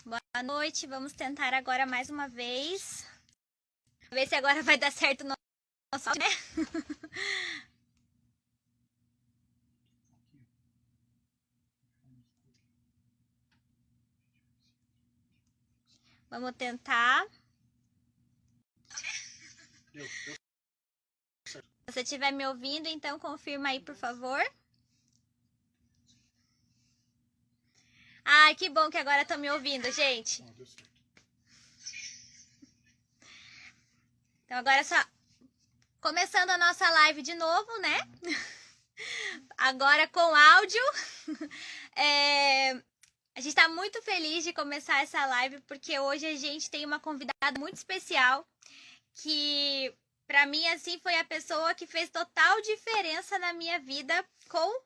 Boa noite, vamos tentar agora mais uma vez. Ver se agora vai dar certo o nosso, né? Vamos tentar. Se você estiver me ouvindo, então confirma aí, por favor. Ai, que bom que agora estão me ouvindo, gente. Então agora só começando a nossa live de novo, né? Agora com áudio. A gente está muito feliz de começar essa live porque hoje a gente tem uma convidada muito especial que, para mim, assim, foi a pessoa que fez total diferença na minha vida com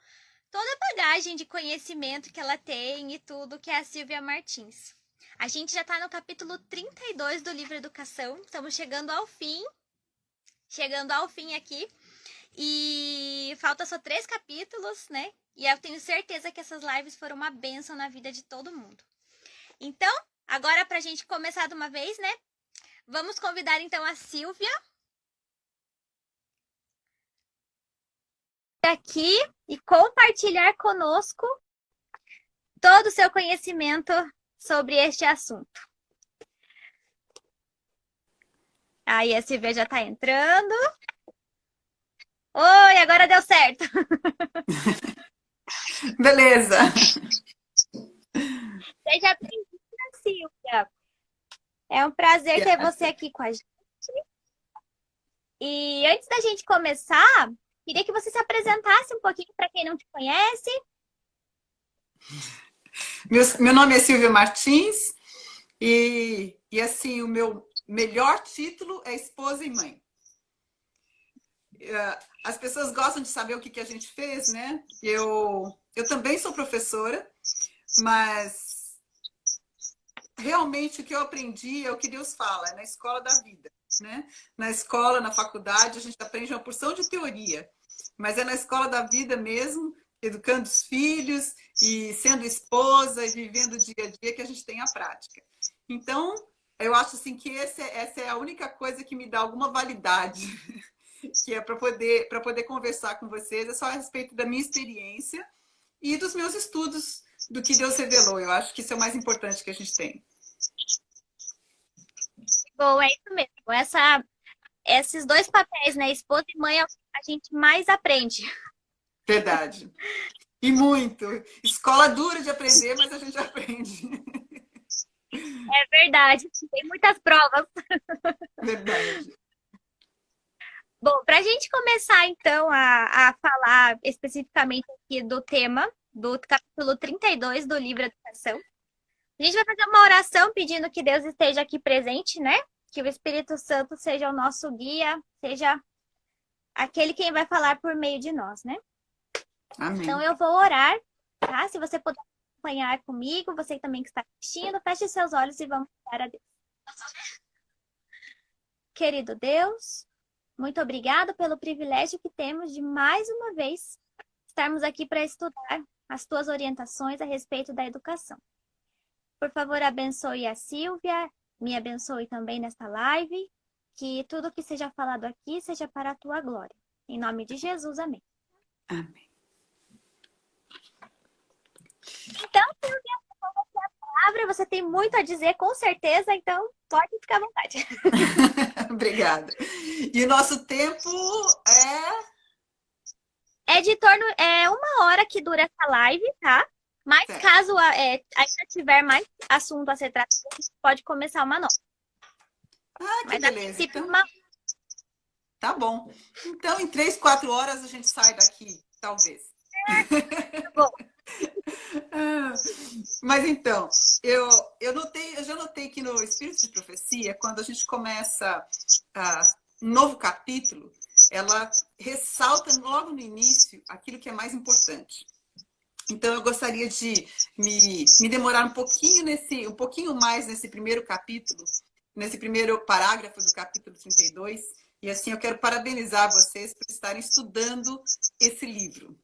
toda a bagagem de conhecimento que ela tem e tudo, que é a Silvia Martins. A gente já está no capítulo 32 do livro Educação, estamos chegando ao fim aqui, e falta só 3 capítulos, né? E eu tenho certeza que essas lives foram uma bênção na vida de todo mundo. Então, agora pra gente começar de uma vez, né? Vamos convidar então a Silvia aqui e compartilhar conosco todo o seu conhecimento sobre este assunto. Aí a Silvia já está entrando. Oi, agora deu certo. Beleza. Seja bem-vinda, Silvia. É um prazer ter você aqui com a gente. E antes da gente começar, queria que você se apresentasse um pouquinho para quem não te conhece. Meu nome é Silvia Martins e assim, o meu melhor título é esposa e mãe. As pessoas gostam de saber o que a gente fez, né? Eu também sou professora, mas realmente o que eu aprendi é o que Deus fala, é na escola da vida, né? Na escola, na faculdade, a gente aprende uma porção de teoria, mas é na escola da vida mesmo, educando os filhos e sendo esposa e vivendo o dia a dia que a gente tem a prática. Então, eu acho assim que essa é a única coisa que me dá alguma validade, que é para poder conversar com vocês, é só a respeito da minha experiência e dos meus estudos, do que Deus revelou. Eu acho que isso é o mais importante que a gente tem. Bom, é isso mesmo. Esses dois papéis, né? Esposa e mãe, é o que a gente mais aprende. Verdade. E muito. Escola dura de aprender, mas a gente aprende. É verdade. Tem muitas provas. Verdade. Bom, para a gente começar, então, a falar especificamente aqui do tema, do capítulo 32 do livro Educação, a gente vai fazer uma oração pedindo que Deus esteja aqui presente, né? Que o Espírito Santo seja o nosso guia, seja aquele quem vai falar por meio de nós, né? Amém. Então, eu vou orar, tá? Se você puder acompanhar comigo, você também que está assistindo, feche seus olhos e vamos orar a Deus. Querido Deus, muito obrigada pelo privilégio que temos de, mais uma vez, estarmos aqui para estudar as tuas orientações a respeito da educação. Por favor, abençoe a Silvia, me abençoe também nesta live, que tudo que seja falado aqui seja para a tua glória. Em nome de Jesus, amém. Amém. Então, Silvia, a palavra, você tem muito a dizer, com certeza, então pode ficar à vontade. Obrigada. E o nosso tempo é de torno, 1 hora que dura essa live, tá? Mas certo. Caso ainda tiver mais assunto a ser tratado, a gente pode começar uma nova. Ah, que beleza. Então, tá bom. Então, em 3, 4 horas a gente sai daqui, talvez. Tá bom. Mas então, eu já notei que no Espírito de Profecia, quando a gente começa um novo capítulo, ela ressalta logo no início aquilo que é mais importante. Então, eu gostaria de me demorar um pouquinho mais nesse primeiro capítulo, nesse primeiro parágrafo do capítulo 32, E assim, eu quero parabenizar vocês por estarem estudando esse livro.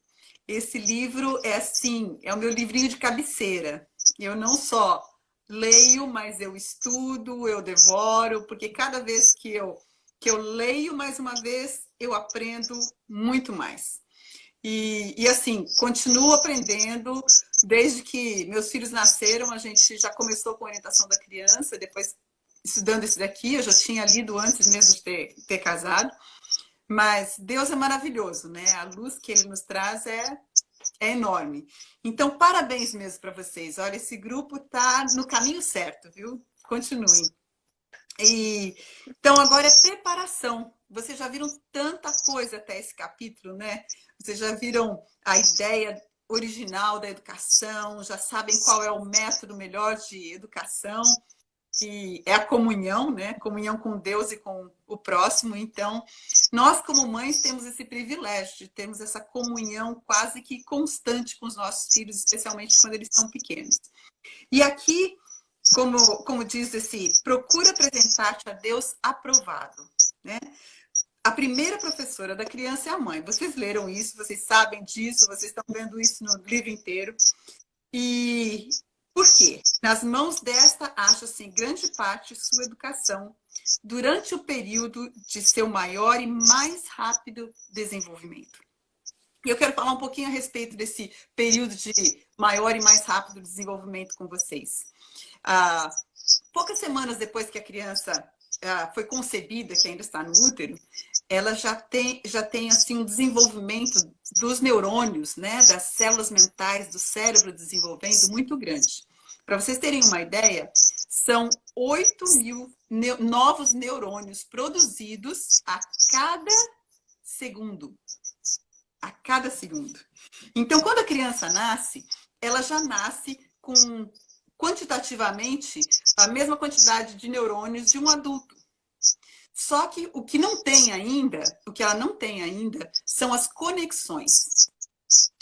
Esse livro é assim, é o meu livrinho de cabeceira. Eu não só leio, mas eu estudo, eu devoro, porque cada vez que eu leio mais uma vez, eu aprendo muito mais. E assim, continuo aprendendo. Desde que meus filhos nasceram, a gente já começou com a orientação da criança, depois estudando esse daqui, eu já tinha lido antes mesmo de ter casado. Mas Deus é maravilhoso, né? A luz que Ele nos traz é enorme. Então, parabéns mesmo para vocês. Olha, esse grupo está no caminho certo, viu? Continuem. Então, agora é preparação. Vocês já viram tanta coisa até esse capítulo, né? Vocês já viram a ideia original da educação, já sabem qual é o método melhor de educação, que é a comunhão, né? Comunhão com Deus e com o próximo. Então, nós como mães temos esse privilégio de termos essa comunhão quase que constante com os nossos filhos, especialmente quando eles são pequenos. E aqui, como diz procura apresentar-te a Deus aprovado, né? A primeira professora da criança é a mãe. Vocês leram isso, vocês sabem disso, vocês estão vendo isso no livro inteiro. E por quê? Nas mãos desta acha-se em grande parte sua educação durante o período de seu maior e mais rápido desenvolvimento. E eu quero falar um pouquinho a respeito desse período de maior e mais rápido desenvolvimento com vocês. Poucas semanas depois que a criança foi concebida, que ainda está no útero, ela já tem assim, um desenvolvimento dos neurônios, né, das células mentais do cérebro desenvolvendo muito grande. Para vocês terem uma ideia, são 8.000 novos neurônios produzidos a cada segundo. A cada segundo. Então, quando a criança nasce, ela já nasce com quantitativamente a mesma quantidade de neurônios de um adulto. Só que o que ela não tem ainda, são as conexões.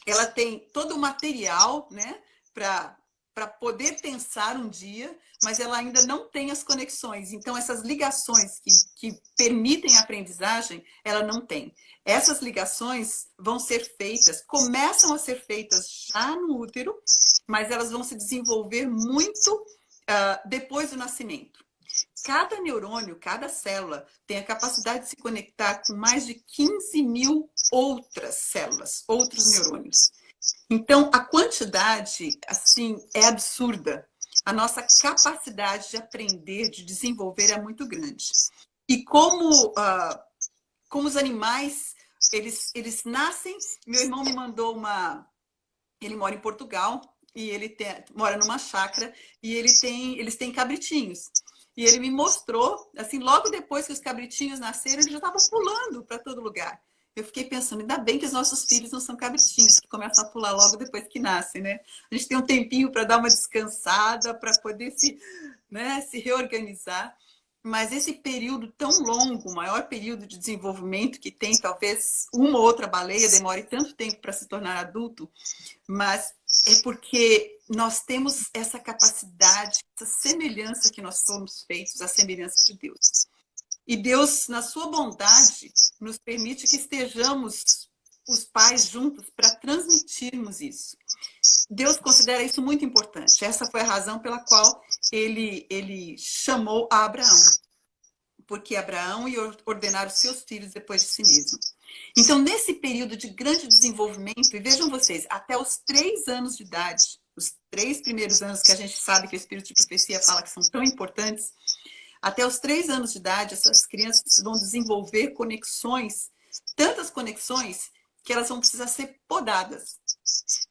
Ela tem todo o material, né, para poder pensar um dia, mas ela ainda não tem as conexões. Então, essas ligações que permitem a aprendizagem, ela não tem. Essas ligações vão ser feitas, começam a ser feitas já no útero, mas elas vão se desenvolver muito depois do nascimento. Cada neurônio, cada célula tem a capacidade de se conectar com mais de 15.000 outras células, outros neurônios. Então, a quantidade, assim, é absurda. A nossa capacidade de aprender, de desenvolver é muito grande. E como os animais, eles nascem... Meu irmão me mandou ele mora em Portugal e ele mora numa chácara e eles têm cabritinhos. E ele me mostrou, assim, logo depois que os cabritinhos nasceram, eles já estavam pulando para todo lugar. Eu fiquei pensando, ainda bem que os nossos filhos não são cabritinhos, que começam a pular logo depois que nascem, né? A gente tem um tempinho para dar uma descansada, para poder se reorganizar. Mas esse período tão longo, o maior período de desenvolvimento que tem, talvez uma ou outra baleia demore tanto tempo para se tornar adulto, mas é porque nós temos essa capacidade, essa semelhança que nós somos feitos, a semelhança de Deus. E Deus, na sua bondade, nos permite que estejamos os pais juntos para transmitirmos isso. Deus considera isso muito importante. Essa foi a razão pela qual ele chamou a Abraão. Porque Abraão ia ordenar os seus filhos depois de si mesmo. Então, nesse período de grande desenvolvimento, e vejam vocês, até os 3 anos de idade, os 3 primeiros anos que a gente sabe que o Espírito de Profecia fala que são tão importantes, até os 3 anos de idade, essas crianças vão desenvolver conexões, tantas conexões, que elas vão precisar ser podadas.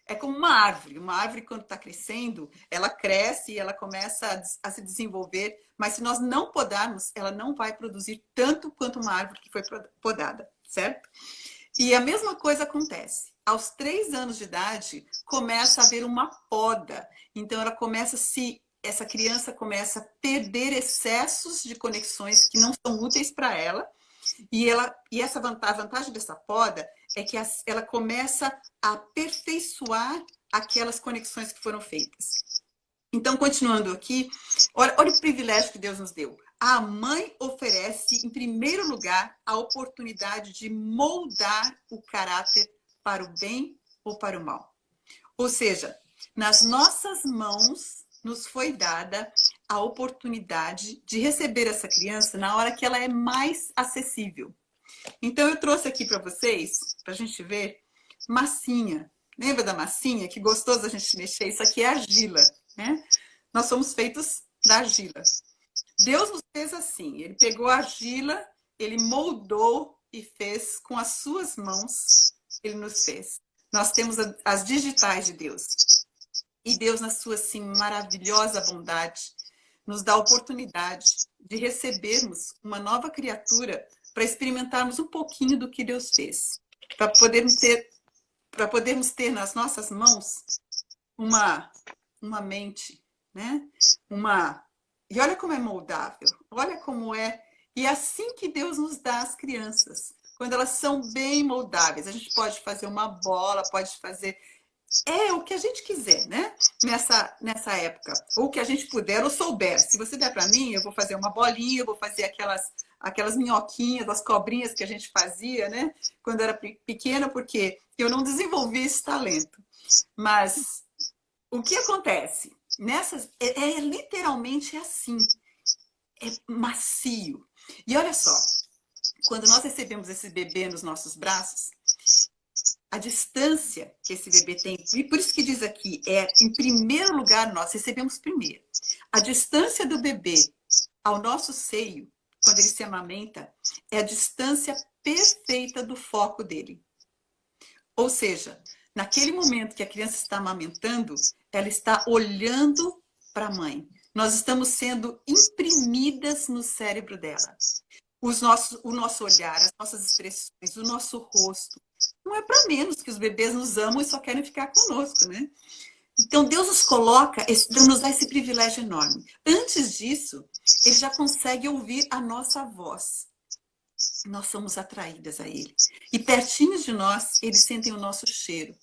É como uma árvore quando está crescendo, ela cresce e ela começa a se desenvolver, mas se nós não podarmos, ela não vai produzir tanto quanto uma árvore que foi podada, certo? E a mesma coisa acontece. Aos 3 anos de idade, começa a haver uma poda. Então, essa criança começa a perder excessos de conexões que não são úteis para ela. E a vantagem dessa poda é que ela começa a aperfeiçoar aquelas conexões que foram feitas. Então, continuando aqui, olha o privilégio que Deus nos deu. a mãe oferece, em primeiro lugar, a oportunidade de moldar o caráter para o bem ou para o mal. Ou seja, nas nossas mãos nos foi dada a oportunidade de receber essa criança na hora que ela é mais acessível. Então, eu trouxe aqui para vocês, para a gente ver, massinha. Lembra da massinha? Que gostoso a gente mexer. Isso aqui é argila, né? Nós somos feitos da argila. Deus nos fez assim. Ele pegou a argila, ele moldou e fez com as suas mãos. Ele nos fez. Nós temos as digitais de Deus. E Deus, na sua assim, maravilhosa bondade, nos dá a oportunidade de recebermos uma nova criatura para experimentarmos um pouquinho do que Deus fez. Para podermos ter nas nossas mãos uma mente, né? E olha como é moldável, olha como é. E é assim que Deus nos dá as crianças. Quando elas são bem moldáveis, a gente pode fazer uma bola, pode fazer o que a gente quiser, né? Nessa época. Ou o que a gente puder ou souber. Se você der para mim, eu vou fazer uma bolinha, eu vou fazer aquelas minhoquinhas, as cobrinhas que a gente fazia, né? Quando era pequena, porque eu não desenvolvi esse talento. Mas o que acontece? Literalmente assim. É macio. E olha só, quando nós recebemos esse bebê nos nossos braços, a distância que esse bebê tem, e por isso que diz aqui, em primeiro lugar, nós recebemos primeiro. A distância do bebê ao nosso seio, quando ele se amamenta, é a distância perfeita do foco dele. Ou seja, naquele momento que a criança está amamentando, ela está olhando para a mãe. Nós estamos sendo imprimidas no cérebro dela. O nosso olhar, as nossas expressões, o nosso rosto. Não é para menos que os bebês nos amam e só querem ficar conosco, né? Então, Deus nos coloca, Deus nos dá esse privilégio enorme. Antes disso, Ele já consegue ouvir a nossa voz. Nós somos atraídas a Ele. E pertinho de nós, eles sentem o nosso cheiro.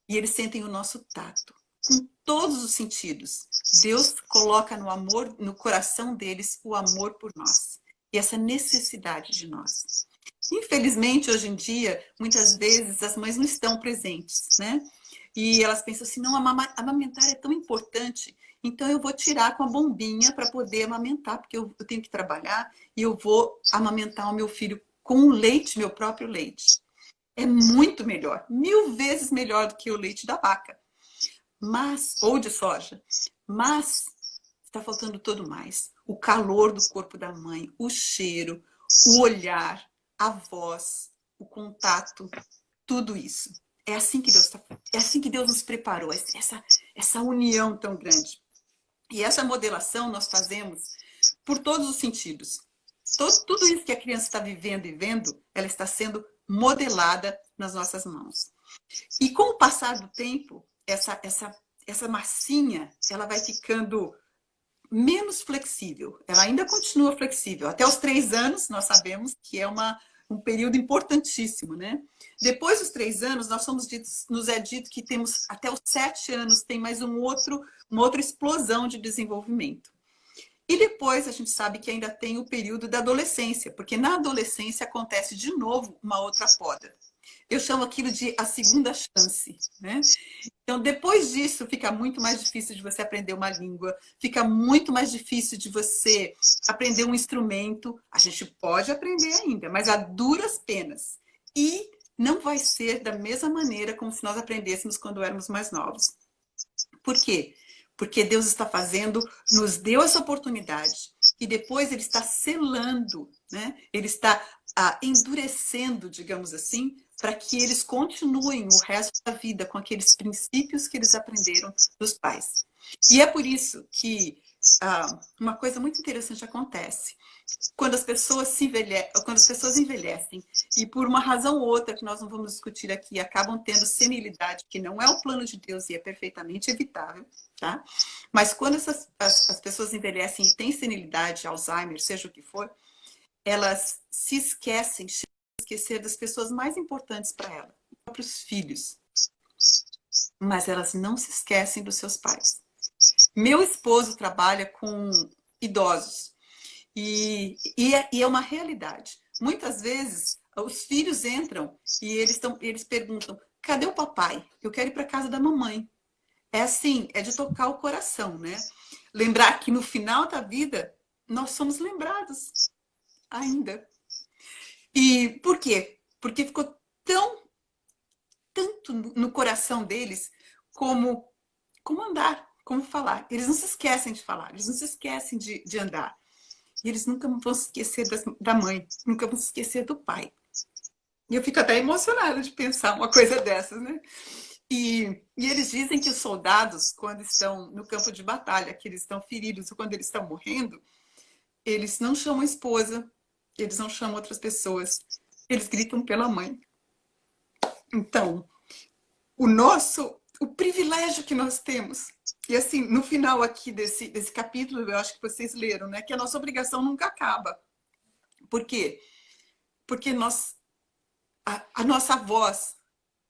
E eles sentem o nosso tato. Com todos os sentidos. Deus coloca no coração deles o amor por nós. E essa necessidade de nós. Infelizmente, hoje em dia, muitas vezes as mães não estão presentes, né? E elas pensam assim, não, amamentar é tão importante, então eu vou tirar com a bombinha para poder amamentar, porque eu tenho que trabalhar e eu vou amamentar o meu filho com leite, meu próprio leite. É muito melhor, 1000 vezes melhor do que o leite da vaca, ou de soja. Mas está faltando todo mais. O calor do corpo da mãe, o cheiro, o olhar, a voz, o contato, tudo isso. É assim que Deus nos preparou, essa união tão grande. E essa modelação nós fazemos por todos os sentidos. Tudo isso que a criança está vivendo e vendo, ela está sendo modelada nas nossas mãos. E com o passar do tempo, essa massinha, ela vai ficando menos flexível. Ela ainda continua flexível. Até os 3 anos, nós sabemos que é um período importantíssimo, né? Depois dos 3 anos, nos é dito que temos até os 7 anos, tem mais uma outra explosão de desenvolvimento. E depois a gente sabe que ainda tem o período da adolescência, porque na adolescência acontece de novo uma outra poda. Eu chamo aquilo de a segunda chance, né? Então, depois disso, fica muito mais difícil de você aprender uma língua, fica muito mais difícil de você aprender um instrumento. A gente pode aprender ainda, mas a duras penas. E não vai ser da mesma maneira como se nós aprendêssemos quando éramos mais novos. Por quê? Porque Deus está nos deu essa oportunidade e depois Ele está selando, né? Ele está endurecendo, digamos assim, para que eles continuem o resto da vida com aqueles princípios que eles aprenderam dos pais. E é por isso que uma coisa muito interessante acontece. Quando as pessoas envelhecem e por uma razão ou outra que nós não vamos discutir aqui, acabam tendo senilidade, que não é o plano de Deus e é perfeitamente evitável, tá? Mas quando as pessoas envelhecem e têm senilidade, Alzheimer, seja o que for, elas se esquecem das pessoas mais importantes para elas, os próprios filhos. Mas elas não se esquecem dos seus pais. Meu esposo trabalha com idosos. E é uma realidade. Muitas vezes, os filhos entram e eles perguntam, cadê o papai? Eu quero ir para casa da mamãe. É assim, é de tocar o coração, né? Lembrar que no final da vida, nós somos lembrados ainda. E por quê? Porque ficou tanto no coração deles como andar, como falar. Eles não se esquecem de falar, eles não se esquecem de andar. E eles nunca vão se esquecer da mãe, nunca vão se esquecer do pai. E eu fico até emocionada de pensar uma coisa dessas, né? E eles dizem que os soldados, quando estão no campo de batalha, que eles estão feridos ou quando eles estão morrendo, eles não chamam a esposa, eles não chamam outras pessoas, eles gritam pela mãe. Então, o privilégio que nós temos. E assim, no final aqui desse capítulo, eu acho que vocês leram, né? Que a nossa obrigação nunca acaba. Por quê? Porque a nossa voz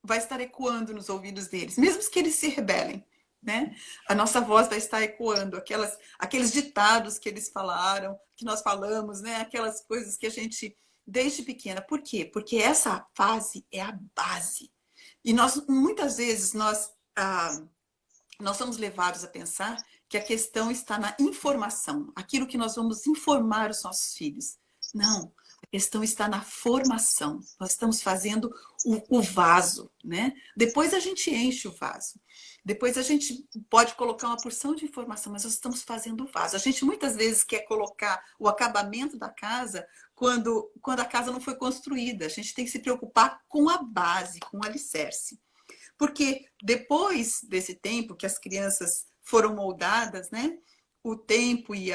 vai estar ecoando nos ouvidos deles, mesmo que eles se rebelem, né? A nossa voz vai estar ecoando aqueles ditados que eles falaram, que nós falamos, né? Aquelas coisas que a gente desde pequena. Por quê? Porque essa fase é a base. E muitas vezes nós somos levados a pensar que a questão está na informação, aquilo que nós vamos informar os nossos filhos. Não, a questão está na formação. Nós estamos fazendo o vaso, né? Depois a gente enche o vaso. Depois a gente pode colocar uma porção de informação, mas nós estamos fazendo o vaso. A gente muitas vezes quer colocar o acabamento da casa quando a casa não foi construída. A gente tem que se preocupar com a base, com o alicerce. Porque depois desse tempo que as crianças foram moldadas, né? O tempo e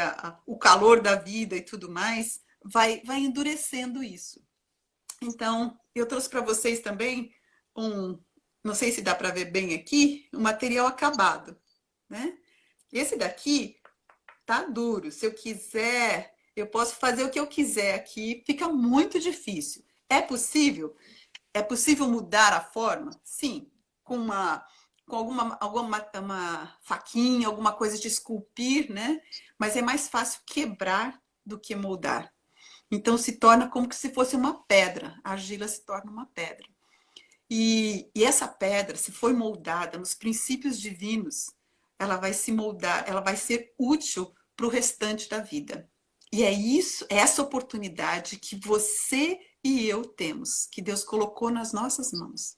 o calor da vida e tudo mais vai endurecendo isso. Então, eu trouxe para vocês também não sei se dá para ver bem aqui, um material acabado, né? Esse daqui tá duro. Se eu quiser, eu posso fazer o que eu quiser aqui. Fica muito difícil. É possível? É possível mudar a forma? Sim, com alguma uma faquinha, alguma coisa de esculpir, né? Mas é mais fácil quebrar do que moldar. Então se torna como se fosse uma pedra. A argila se torna uma pedra. E essa pedra, se for moldada nos princípios divinos, ela vai se moldar, ela vai ser útil para o restante da vida. E é essa oportunidade que você e eu temos, que Deus colocou nas nossas mãos.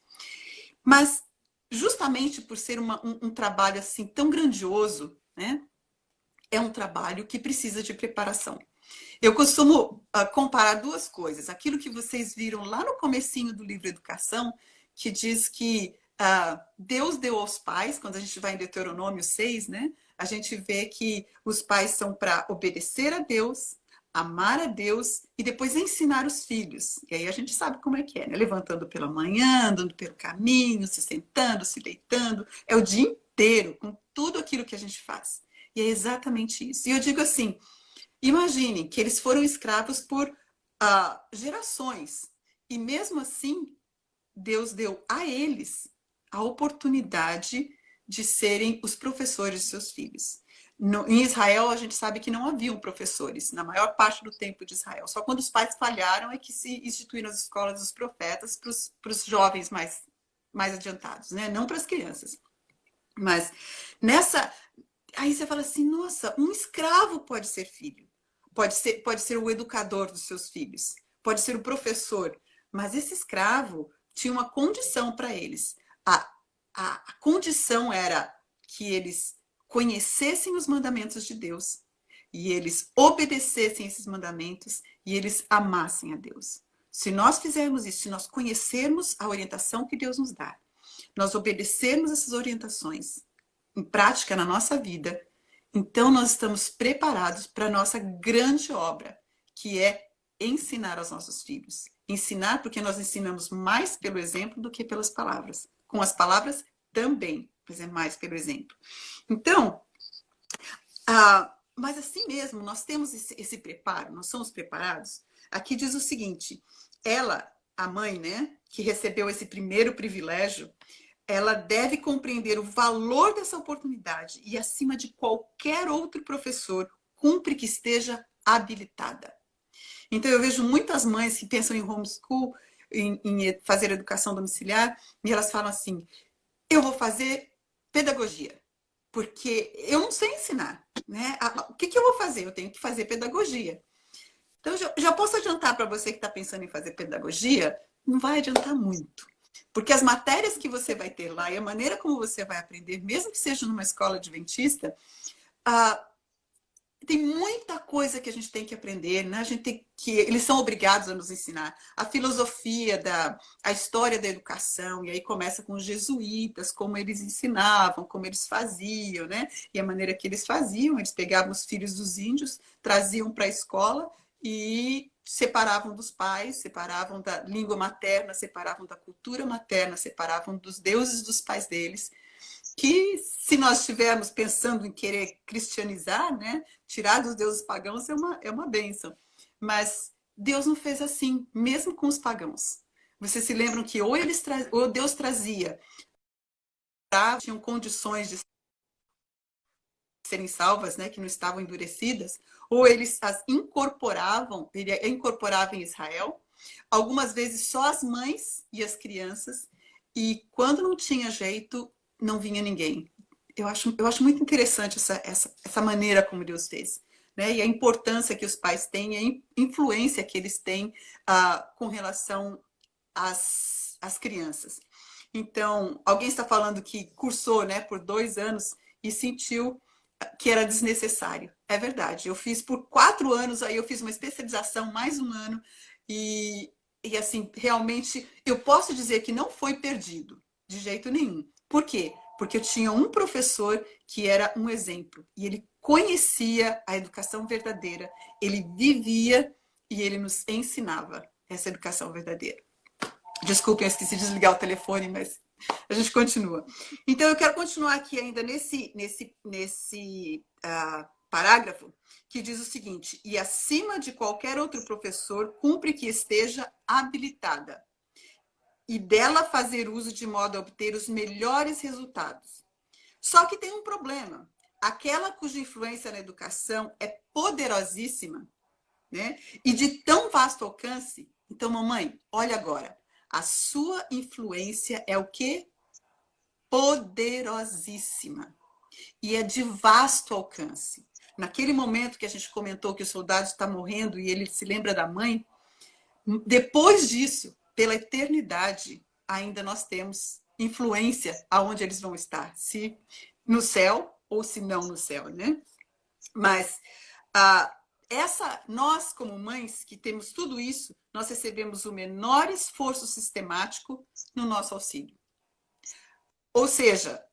Mas justamente por ser um trabalho assim tão grandioso, né? É um trabalho que precisa de preparação. Eu costumo comparar duas coisas. Aquilo que vocês viram lá no comecinho do livro Educação, que diz que Deus deu aos pais, quando a gente vai em Deuteronômio 6, né? A gente vê que os pais são para obedecer a Deus, amar a Deus e depois ensinar os filhos. E aí a gente sabe como é que é, né? Levantando pela manhã, andando pelo caminho, se sentando, se deitando. É o dia inteiro, com tudo aquilo que a gente faz. E é exatamente isso. E eu digo assim, imaginem que eles foram escravos por gerações. E mesmo assim, Deus deu a eles a oportunidade de serem os professores de seus filhos. Em Israel, a gente sabe que não haviam professores, na maior parte do tempo de Israel. Só quando os pais falharam é que se instituíram as escolas dos profetas para os jovens mais adiantados, né? Não para as crianças. Mas aí você fala assim, nossa, um escravo pode ser filho. Pode ser o educador dos seus filhos. Pode ser o professor. Mas esse escravo tinha uma condição para eles. A condição era que eles conhecessem os mandamentos de Deus e eles obedecessem esses mandamentos e eles amassem a Deus. Se nós fizermos isso, se nós conhecermos a orientação que Deus nos dá, nós obedecermos essas orientações em prática na nossa vida, então nós estamos preparados para a nossa grande obra, que é ensinar aos nossos filhos. Ensinar porque nós ensinamos mais pelo exemplo do que pelas palavras. Com as palavras também, mas é mais pelo exemplo. Então, mas assim mesmo, nós temos esse preparo, nós somos preparados. Aqui diz o seguinte, ela, a mãe, né, que recebeu esse primeiro privilégio, ela deve compreender o valor dessa oportunidade e, acima de qualquer outro professor, cumpre que esteja habilitada. Então, eu vejo muitas mães que pensam em homeschool, em fazer educação domiciliar, e elas falam assim, eu vou fazer pedagogia, porque eu não sei ensinar, né? O que eu vou fazer? Eu tenho que fazer pedagogia. Então, já posso adiantar para você que está pensando em fazer pedagogia, não vai adiantar muito. Porque as matérias que você vai ter lá e a maneira como você vai aprender, mesmo que seja numa escola adventista, tem muita coisa que a gente tem que aprender, né? A gente tem que, eles são obrigados a nos ensinar a filosofia a história da educação, e aí começa com os jesuítas, como eles ensinavam, como eles faziam, né? E a maneira que eles faziam, eles pegavam os filhos dos índios, traziam para a escola e separavam dos pais, separavam da língua materna, separavam da cultura materna, separavam dos deuses dos pais deles, que se nós estivermos pensando em querer cristianizar, né, tirar dos deuses pagãos é uma bênção. Mas Deus não fez assim, mesmo com os pagãos. Vocês se lembram que ou Deus trazia, tinham condições de serem salvas, né, que não estavam endurecidas, ou eles as incorporavam, ele incorporava em Israel, algumas vezes só as mães e as crianças, e quando não tinha jeito, não vinha ninguém. Eu acho muito interessante essa maneira como Deus fez, né? E a importância que os pais têm, a influência que eles têm com relação às crianças. Então, alguém está falando que cursou, né, por 2 anos e sentiu que era desnecessário. É verdade. Eu fiz por 4 anos, aí eu fiz uma especialização mais 1 ano e assim, realmente, eu posso dizer que não foi perdido, de jeito nenhum. Por quê? Porque eu tinha um professor que era um exemplo, e ele conhecia a educação verdadeira, ele vivia e ele nos ensinava essa educação verdadeira. Desculpem, eu esqueci de desligar o telefone, mas a gente continua. Então, eu quero continuar aqui ainda nesse parágrafo, que diz o seguinte: e acima de qualquer outro professor, cumpre que esteja habilitada e dela fazer uso de modo a obter os melhores resultados. Só que tem um problema. Aquela cuja influência na educação é poderosíssima, né? E de tão vasto alcance. Então, mamãe, olha agora. A sua influência é o quê? Poderosíssima. E é de vasto alcance. Naquele momento que a gente comentou que o soldado está morrendo e ele se lembra da mãe, depois disso, pela eternidade, ainda nós temos influência aonde eles vão estar, se no céu ou se não no céu, né? Mas nós, como mães, que temos tudo isso, nós recebemos o menor esforço sistemático no nosso auxílio. Ou seja,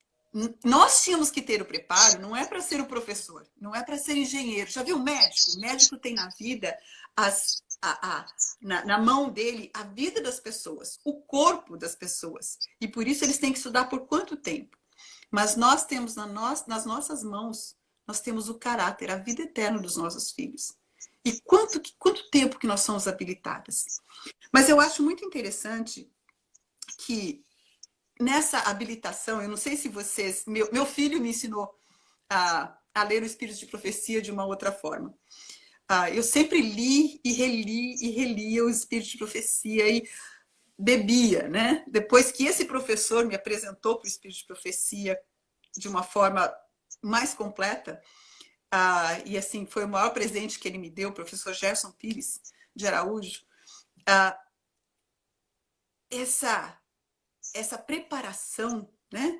nós tínhamos que ter o preparo, não é para ser o professor, não é para ser engenheiro. Já viu o médico? O médico tem na vida, na mão dele, a vida das pessoas, o corpo das pessoas. E por isso eles têm que estudar por quanto tempo? Mas nós temos nas nossas mãos, nós temos o caráter, a vida eterna dos nossos filhos. E quanto tempo que nós somos habilitadas? Mas eu acho muito interessante que nessa habilitação, eu não sei se vocês... Meu filho me ensinou a ler o Espírito de Profecia de uma outra forma. Eu sempre li e relia o Espírito de Profecia e bebia, né? Depois que esse professor me apresentou para o Espírito de Profecia de uma forma mais completa, e assim, foi o maior presente que ele me deu, o professor Gerson Pires de Araújo, essa preparação, né?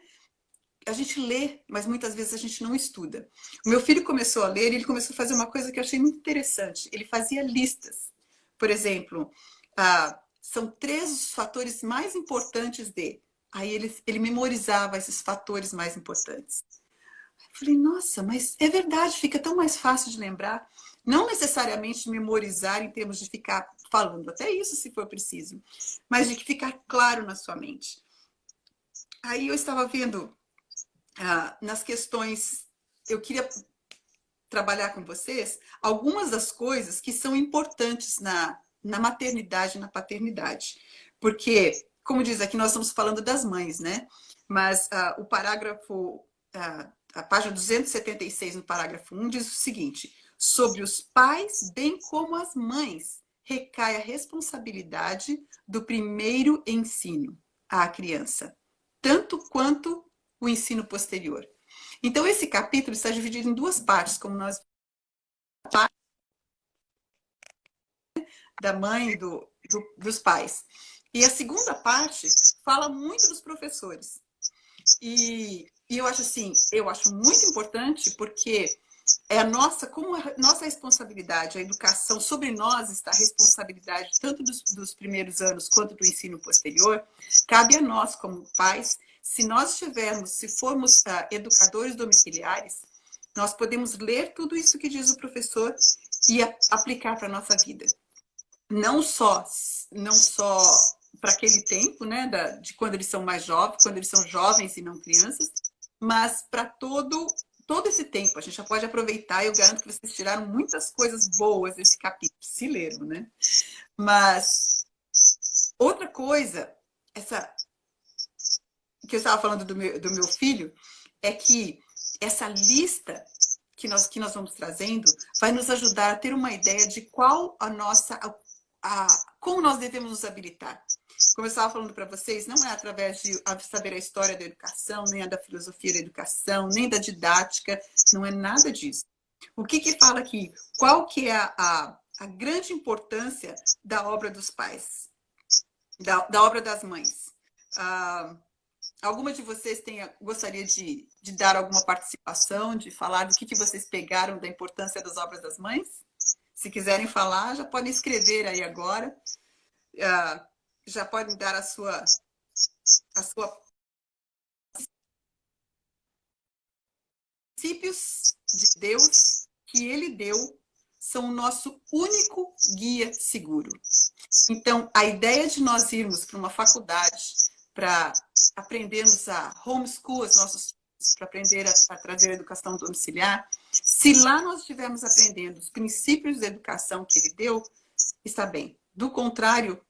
A gente lê, mas muitas vezes a gente não estuda. O meu filho começou a ler e ele começou a fazer uma coisa que eu achei muito interessante. Ele fazia listas. Por exemplo, são 3 os fatores mais importantes de... Aí ele memorizava esses fatores mais importantes. Eu falei, nossa, mas é verdade, fica tão mais fácil de lembrar. Não necessariamente memorizar em termos de ficar falando, até isso se for preciso, mas de que ficar claro na sua mente. Aí eu estava vendo nas questões, eu queria trabalhar com vocês algumas das coisas que são importantes na maternidade e na paternidade. Porque, como diz aqui, nós estamos falando das mães, né? Mas o parágrafo, a página 276, no parágrafo 1, diz o seguinte: Sobre os pais, bem como as mães, recai a responsabilidade do primeiro ensino à criança, tanto quanto o ensino posterior. Então, esse capítulo está dividido em duas partes, como nós da mãe e dos pais. E a segunda parte fala muito dos professores. E eu acho assim, eu acho muito importante porque é a nossa, como a nossa responsabilidade, a educação, sobre nós está a responsabilidade tanto dos primeiros anos quanto do ensino posterior, cabe a nós como pais, se nós tivermos, se formos educadores domiciliares, nós podemos ler tudo isso que diz o professor e aplicar para a nossa vida. Não só para aquele tempo, né, de quando eles são mais jovens, quando eles são jovens e não crianças, mas para todo esse tempo. A gente já pode aproveitar, eu garanto que vocês tiraram muitas coisas boas desse capítulo, se leram, né? Mas outra coisa, essa que eu estava falando do meu filho, é que essa lista que nós vamos trazendo vai nos ajudar a ter uma ideia de qual a nossa como nós devemos nos habilitar. Como eu estava falando para vocês, não é através de saber a história da educação, nem a da filosofia da educação, nem da didática, não é nada disso. O que fala aqui? Qual que é a grande importância da obra dos pais, da obra das mães? Alguma de vocês gostaria de dar alguma participação, de falar do que vocês pegaram da importância das obras das mães? Se quiserem falar, já podem escrever aí agora. Já podem dar a sua princípios de Deus que ele deu são o nosso único guia seguro. Então, a ideia de nós irmos para uma faculdade para aprendermos a homeschool os nossos filhos, para aprender a trazer a educação domiciliar, se lá nós estivermos aprendendo os princípios da educação que ele deu, está bem. Do contrário,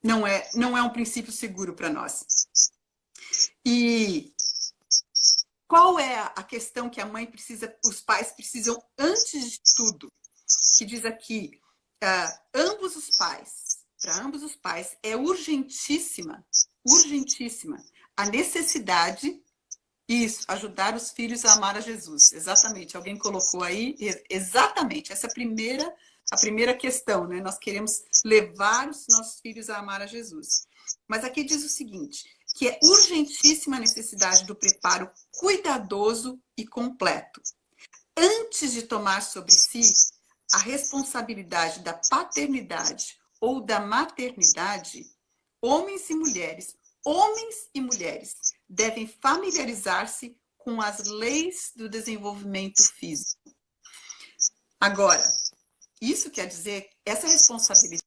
não é um princípio seguro para nós. E qual é a questão que os pais precisam antes de tudo? Que diz aqui, para ambos os pais é urgentíssima a necessidade, isso, ajudar os filhos a amar a Jesus. Exatamente, alguém colocou aí, exatamente, essa é a primeira questão, né? Nós queremos levar os nossos filhos a amar a Jesus. Mas aqui diz o seguinte, que é urgentíssima a necessidade do preparo cuidadoso e completo. Antes de tomar sobre si a responsabilidade da paternidade ou da maternidade, homens e mulheres devem familiarizar-se com as leis do desenvolvimento físico. Agora, isso quer dizer, essa responsabilidade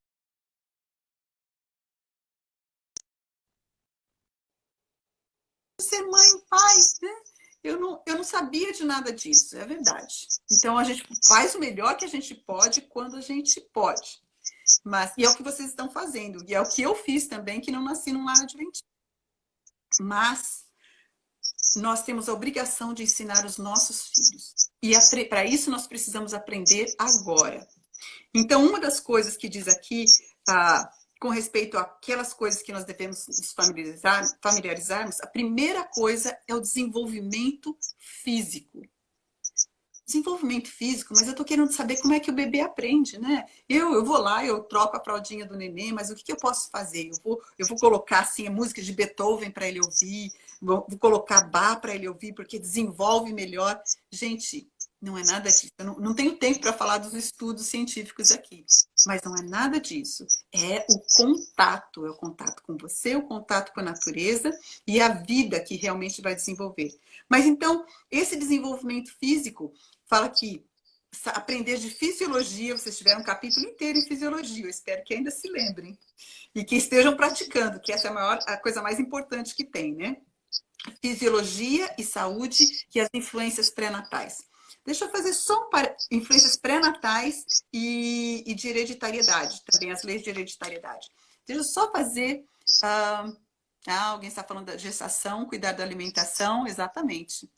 de ser mãe e pai, né? Eu não sabia de nada disso, é verdade. Então, a gente faz o melhor que a gente pode quando a gente pode. E é o que vocês estão fazendo. E é o que eu fiz também, que não nasci num lar adventista. Mas nós temos a obrigação de ensinar os nossos filhos. E para isso nós precisamos aprender agora. Então, uma das coisas que diz aqui, com respeito àquelas coisas que nós devemos nos familiarizarmos, a primeira coisa é o desenvolvimento físico. Desenvolvimento físico, mas eu tô querendo saber como é que o bebê aprende, né? Eu vou lá, eu troco a fraldinha do neném, mas o que eu posso fazer? Eu vou colocar assim a música de Beethoven para ele ouvir, vou colocar Bach para ele ouvir, porque desenvolve melhor. Gente, não é nada disso. Eu não tenho tempo para falar dos estudos científicos aqui, mas não é nada disso. É o contato com você, o contato com a natureza e a vida que realmente vai desenvolver. Mas então, esse desenvolvimento físico fala que aprender de fisiologia, vocês tiveram um capítulo inteiro em fisiologia, eu espero que ainda se lembrem. E que estejam praticando, que essa é a coisa mais importante que tem, né? Fisiologia e saúde e as influências pré-natais. Deixa eu fazer só influências pré-natais e de hereditariedade, também as leis de hereditariedade. Deixa eu só fazer... alguém está falando da gestação, cuidar da alimentação, exatamente.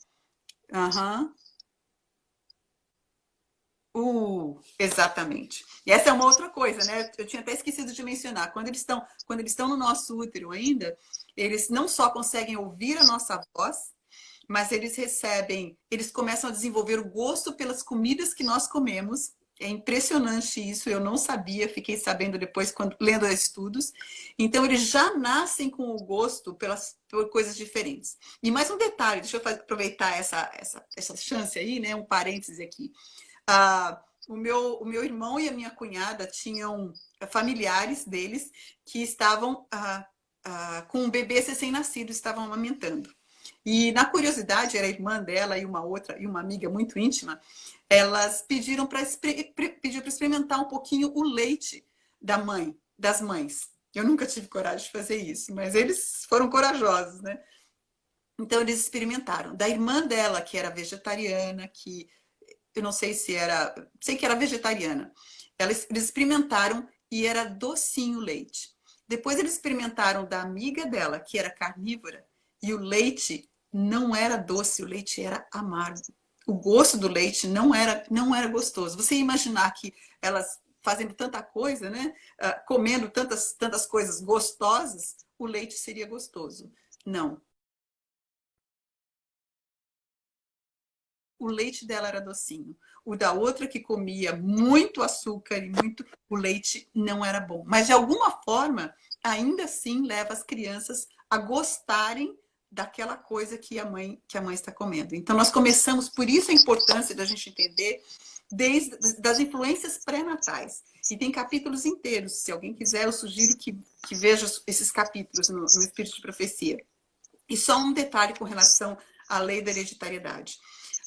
Exatamente. E essa é uma outra coisa, né? Eu tinha até esquecido de mencionar. Quando eles estão no nosso útero ainda, eles não só conseguem ouvir a nossa voz, mas eles começam a desenvolver o gosto pelas comidas que nós comemos. É impressionante isso, eu não sabia, fiquei sabendo depois lendo estudos. Então, eles já nascem com o gosto por coisas diferentes. E mais um detalhe, deixa eu aproveitar essa chance aí, né? Um parêntese aqui. O meu irmão e a minha cunhada tinham familiares deles que estavam com um bebê recém-nascido, estavam amamentando. E na curiosidade, era a irmã dela e uma amiga muito íntima, elas pediram para experimentar um pouquinho o leite das mães. Eu nunca tive coragem de fazer isso, mas eles foram corajosos, né? Então eles experimentaram. Da irmã dela, que era vegetariana, que eu não sei se era, sei que era vegetariana. Eles experimentaram e era docinho o leite. Depois eles experimentaram da amiga dela, que era carnívora, e o leite não era doce, o leite era amargo. O gosto do leite não era gostoso. Você ia imaginar que elas fazendo tanta coisa, né? Comendo tantas coisas gostosas, o leite seria gostoso. Não. O leite dela era docinho. O da outra que comia muito açúcar e o leite não era bom. Mas de alguma forma, ainda assim leva as crianças a gostarem daquela coisa que a mãe está comendo. Então nós começamos, por isso a importância da gente entender das influências pré-natais. E tem capítulos inteiros. Se alguém quiser, eu sugiro que veja esses capítulos no Espírito de Profecia. E só um detalhe com relação à lei da hereditariedade.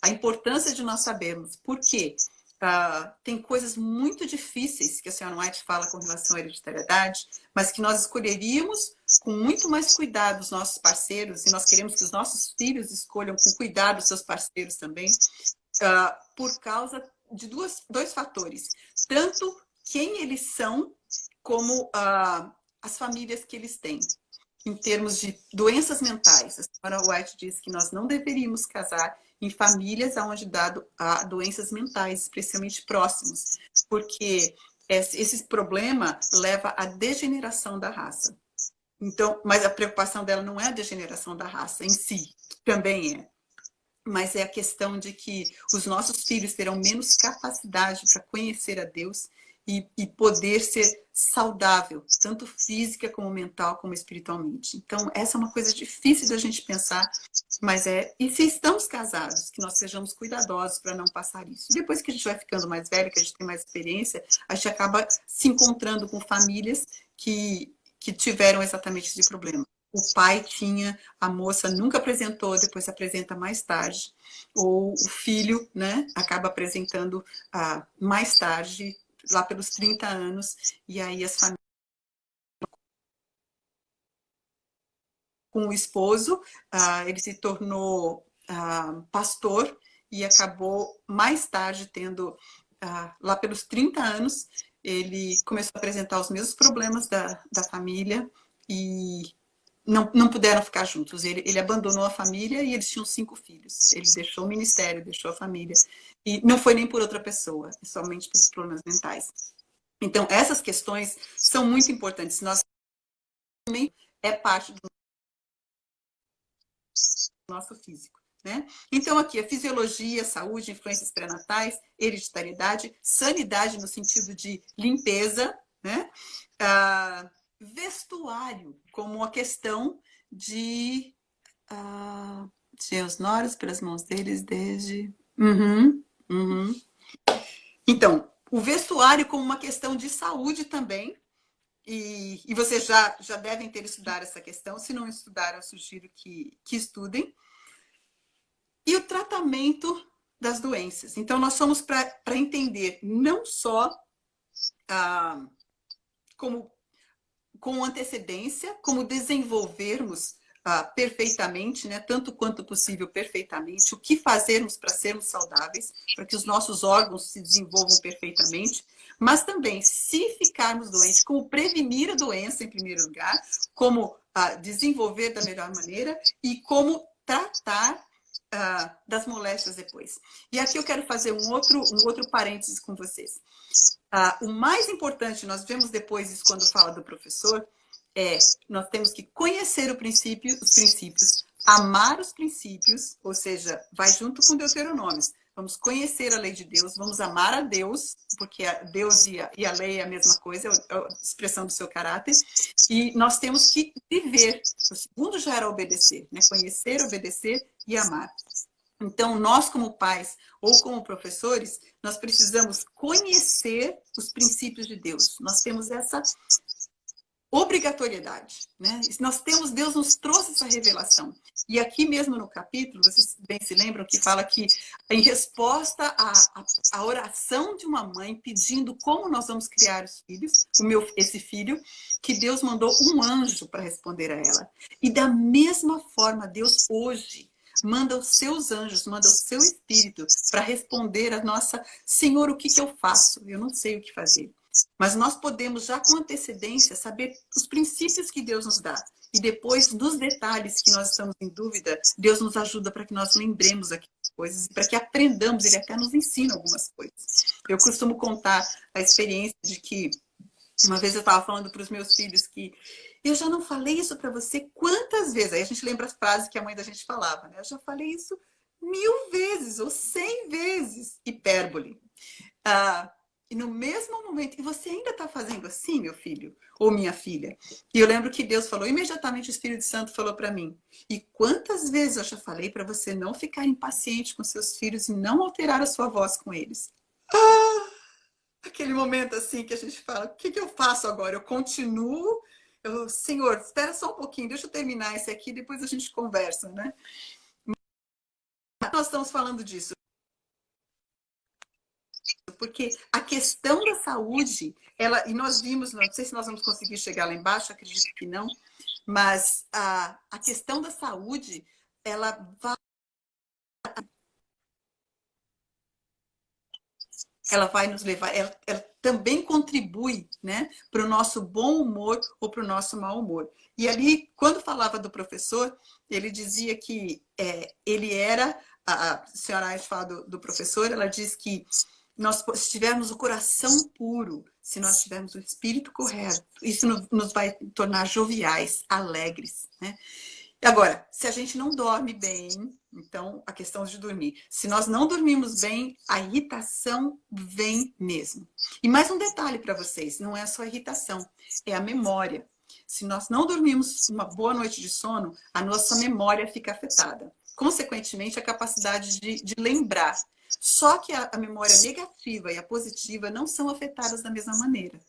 A importância de nós sabermos por quê. Tem coisas muito difíceis que a senhora White fala com relação à hereditariedade, mas que nós escolheríamos com muito mais cuidado os nossos parceiros, e nós queremos que os nossos filhos escolham com cuidado os seus parceiros também, por causa de dois fatores. Tanto quem eles são, como as famílias que eles têm. Em termos de doenças mentais, a senhora White diz que nós não deveríamos casar em famílias onde há doenças mentais, especialmente próximos, porque esse problema leva à degeneração da raça. Então, mas a preocupação dela não é a degeneração da raça em si, também é, mas é a questão de que os nossos filhos terão menos capacidade para conhecer a Deus e poder ser saudável, tanto física como mental, como espiritualmente. Então, essa é uma coisa difícil da gente pensar, mas e se estamos casados, que nós sejamos cuidadosos para não passar isso. Depois que a gente vai ficando mais velho, que a gente tem mais experiência, a gente acaba se encontrando com famílias que tiveram exatamente esse problema. O pai tinha, a moça nunca apresentou, depois apresenta mais tarde. Ou o filho, né, acaba apresentando mais tarde, lá pelos 30 anos, e aí as famílias com o esposo, ele se tornou pastor e acabou mais tarde tendo, lá pelos 30 anos, ele começou a apresentar os mesmos problemas da família e não puderam ficar juntos. Ele abandonou a família e eles tinham 5 filhos. Ele deixou o ministério, deixou a família. E não foi nem por outra pessoa, somente pelos problemas mentais. Então, essas questões são muito importantes. Nós também é parte do nosso físico. Né? Então, aqui, a fisiologia, saúde, influências pré-natais, hereditariedade, sanidade no sentido de limpeza, né? Vestuário, como uma questão de os noros pelas mãos deles desde... Então, o vestuário como uma questão de saúde também, e vocês já devem ter estudado essa questão, se não estudaram, eu sugiro que estudem. E o tratamento das doenças. Então, nós somos para entender não só com antecedência, como desenvolvermos perfeitamente, né, tanto quanto possível perfeitamente, o que fazermos para sermos saudáveis, para que os nossos órgãos se desenvolvam perfeitamente, mas também, se ficarmos doentes, como prevenir a doença em primeiro lugar, como desenvolver da melhor maneira e como tratar das moléstias depois. E aqui eu quero fazer um outro parênteses com vocês. O mais importante, nós vemos depois isso quando fala do professor, nós temos que conhecer os princípios, amar os princípios, ou seja, vai junto com Deuteronômio. Vamos conhecer a lei de Deus, vamos amar a Deus, porque Deus e a lei é a mesma coisa, é a expressão do seu caráter, e nós temos que viver. O segundo já era obedecer, né? Conhecer, obedecer e amar. Então, nós como pais ou como professores, nós precisamos conhecer os princípios de Deus. Nós temos essa obrigatoriedade, né? Deus nos trouxe essa revelação. E aqui mesmo no capítulo, vocês bem se lembram que fala que em resposta à oração de uma mãe pedindo como nós vamos criar os filhos, esse filho, que Deus mandou um anjo para responder a ela. E da mesma forma, Deus hoje manda os seus anjos, manda o seu espírito para responder a nossa: Senhor, o que eu faço? Eu não sei o que fazer. Mas nós podemos já com antecedência saber os princípios que Deus nos dá. E depois, nos detalhes que nós estamos em dúvida, Deus nos ajuda para que nós lembremos aquelas coisas e para que aprendamos. Ele até nos ensina algumas coisas. Eu costumo contar a experiência de que uma vez eu estava falando para os meus filhos que eu já não falei isso para você quantas vezes? Aí a gente lembra as frases que a mãe da gente falava, né? Eu já falei isso 1000 vezes ou 100 vezes. Hipérbole. E no mesmo momento, e você ainda está fazendo assim, meu filho ou minha filha? E eu lembro que Deus falou, imediatamente o Espírito Santo falou para mim, e quantas vezes eu já falei para você não ficar impaciente com seus filhos e não alterar a sua voz com eles? Aquele momento assim que a gente fala, o que eu faço agora? Eu continuo? Senhor, espera só um pouquinho, deixa eu terminar esse aqui, depois a gente conversa, né? Mas nós estamos falando disso. Porque a questão da saúde, e nós vimos, não sei se nós vamos conseguir chegar lá embaixo, acredito que não, mas a questão da saúde, ela vai nos levar, ela também contribui, né, para o nosso bom humor ou para o nosso mau humor. E ali, quando falava do professor, ele dizia que ele era, a senhora Aide fala do professor, ela diz que se tivermos o coração puro, se nós tivermos o espírito correto, isso nos vai tornar joviais, alegres, né? Agora, se a gente não dorme bem, então a questão de dormir. Se nós não dormimos bem, a irritação vem mesmo. E mais um detalhe para vocês, não é só a irritação, é a memória. Se nós não dormimos uma boa noite de sono, a nossa memória fica afetada. Consequentemente, a capacidade de lembrar. Só que a memória negativa e a positiva não são afetadas da mesma maneira.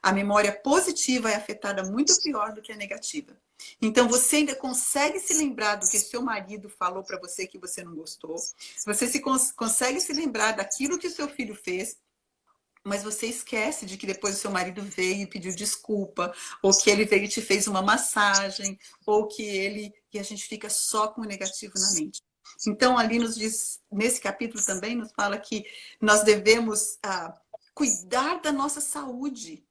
A memória positiva é afetada muito pior do que a negativa. Então, você ainda consegue se lembrar do que seu marido falou para você que você não gostou. Você consegue se lembrar daquilo que o seu filho fez, mas você esquece de que depois o seu marido veio e pediu desculpa, ou que ele veio e te fez uma massagem, ou que e a gente fica só com o negativo na mente. Então, ali nos diz, nesse capítulo também nos fala que nós devemos cuidar da nossa saúde,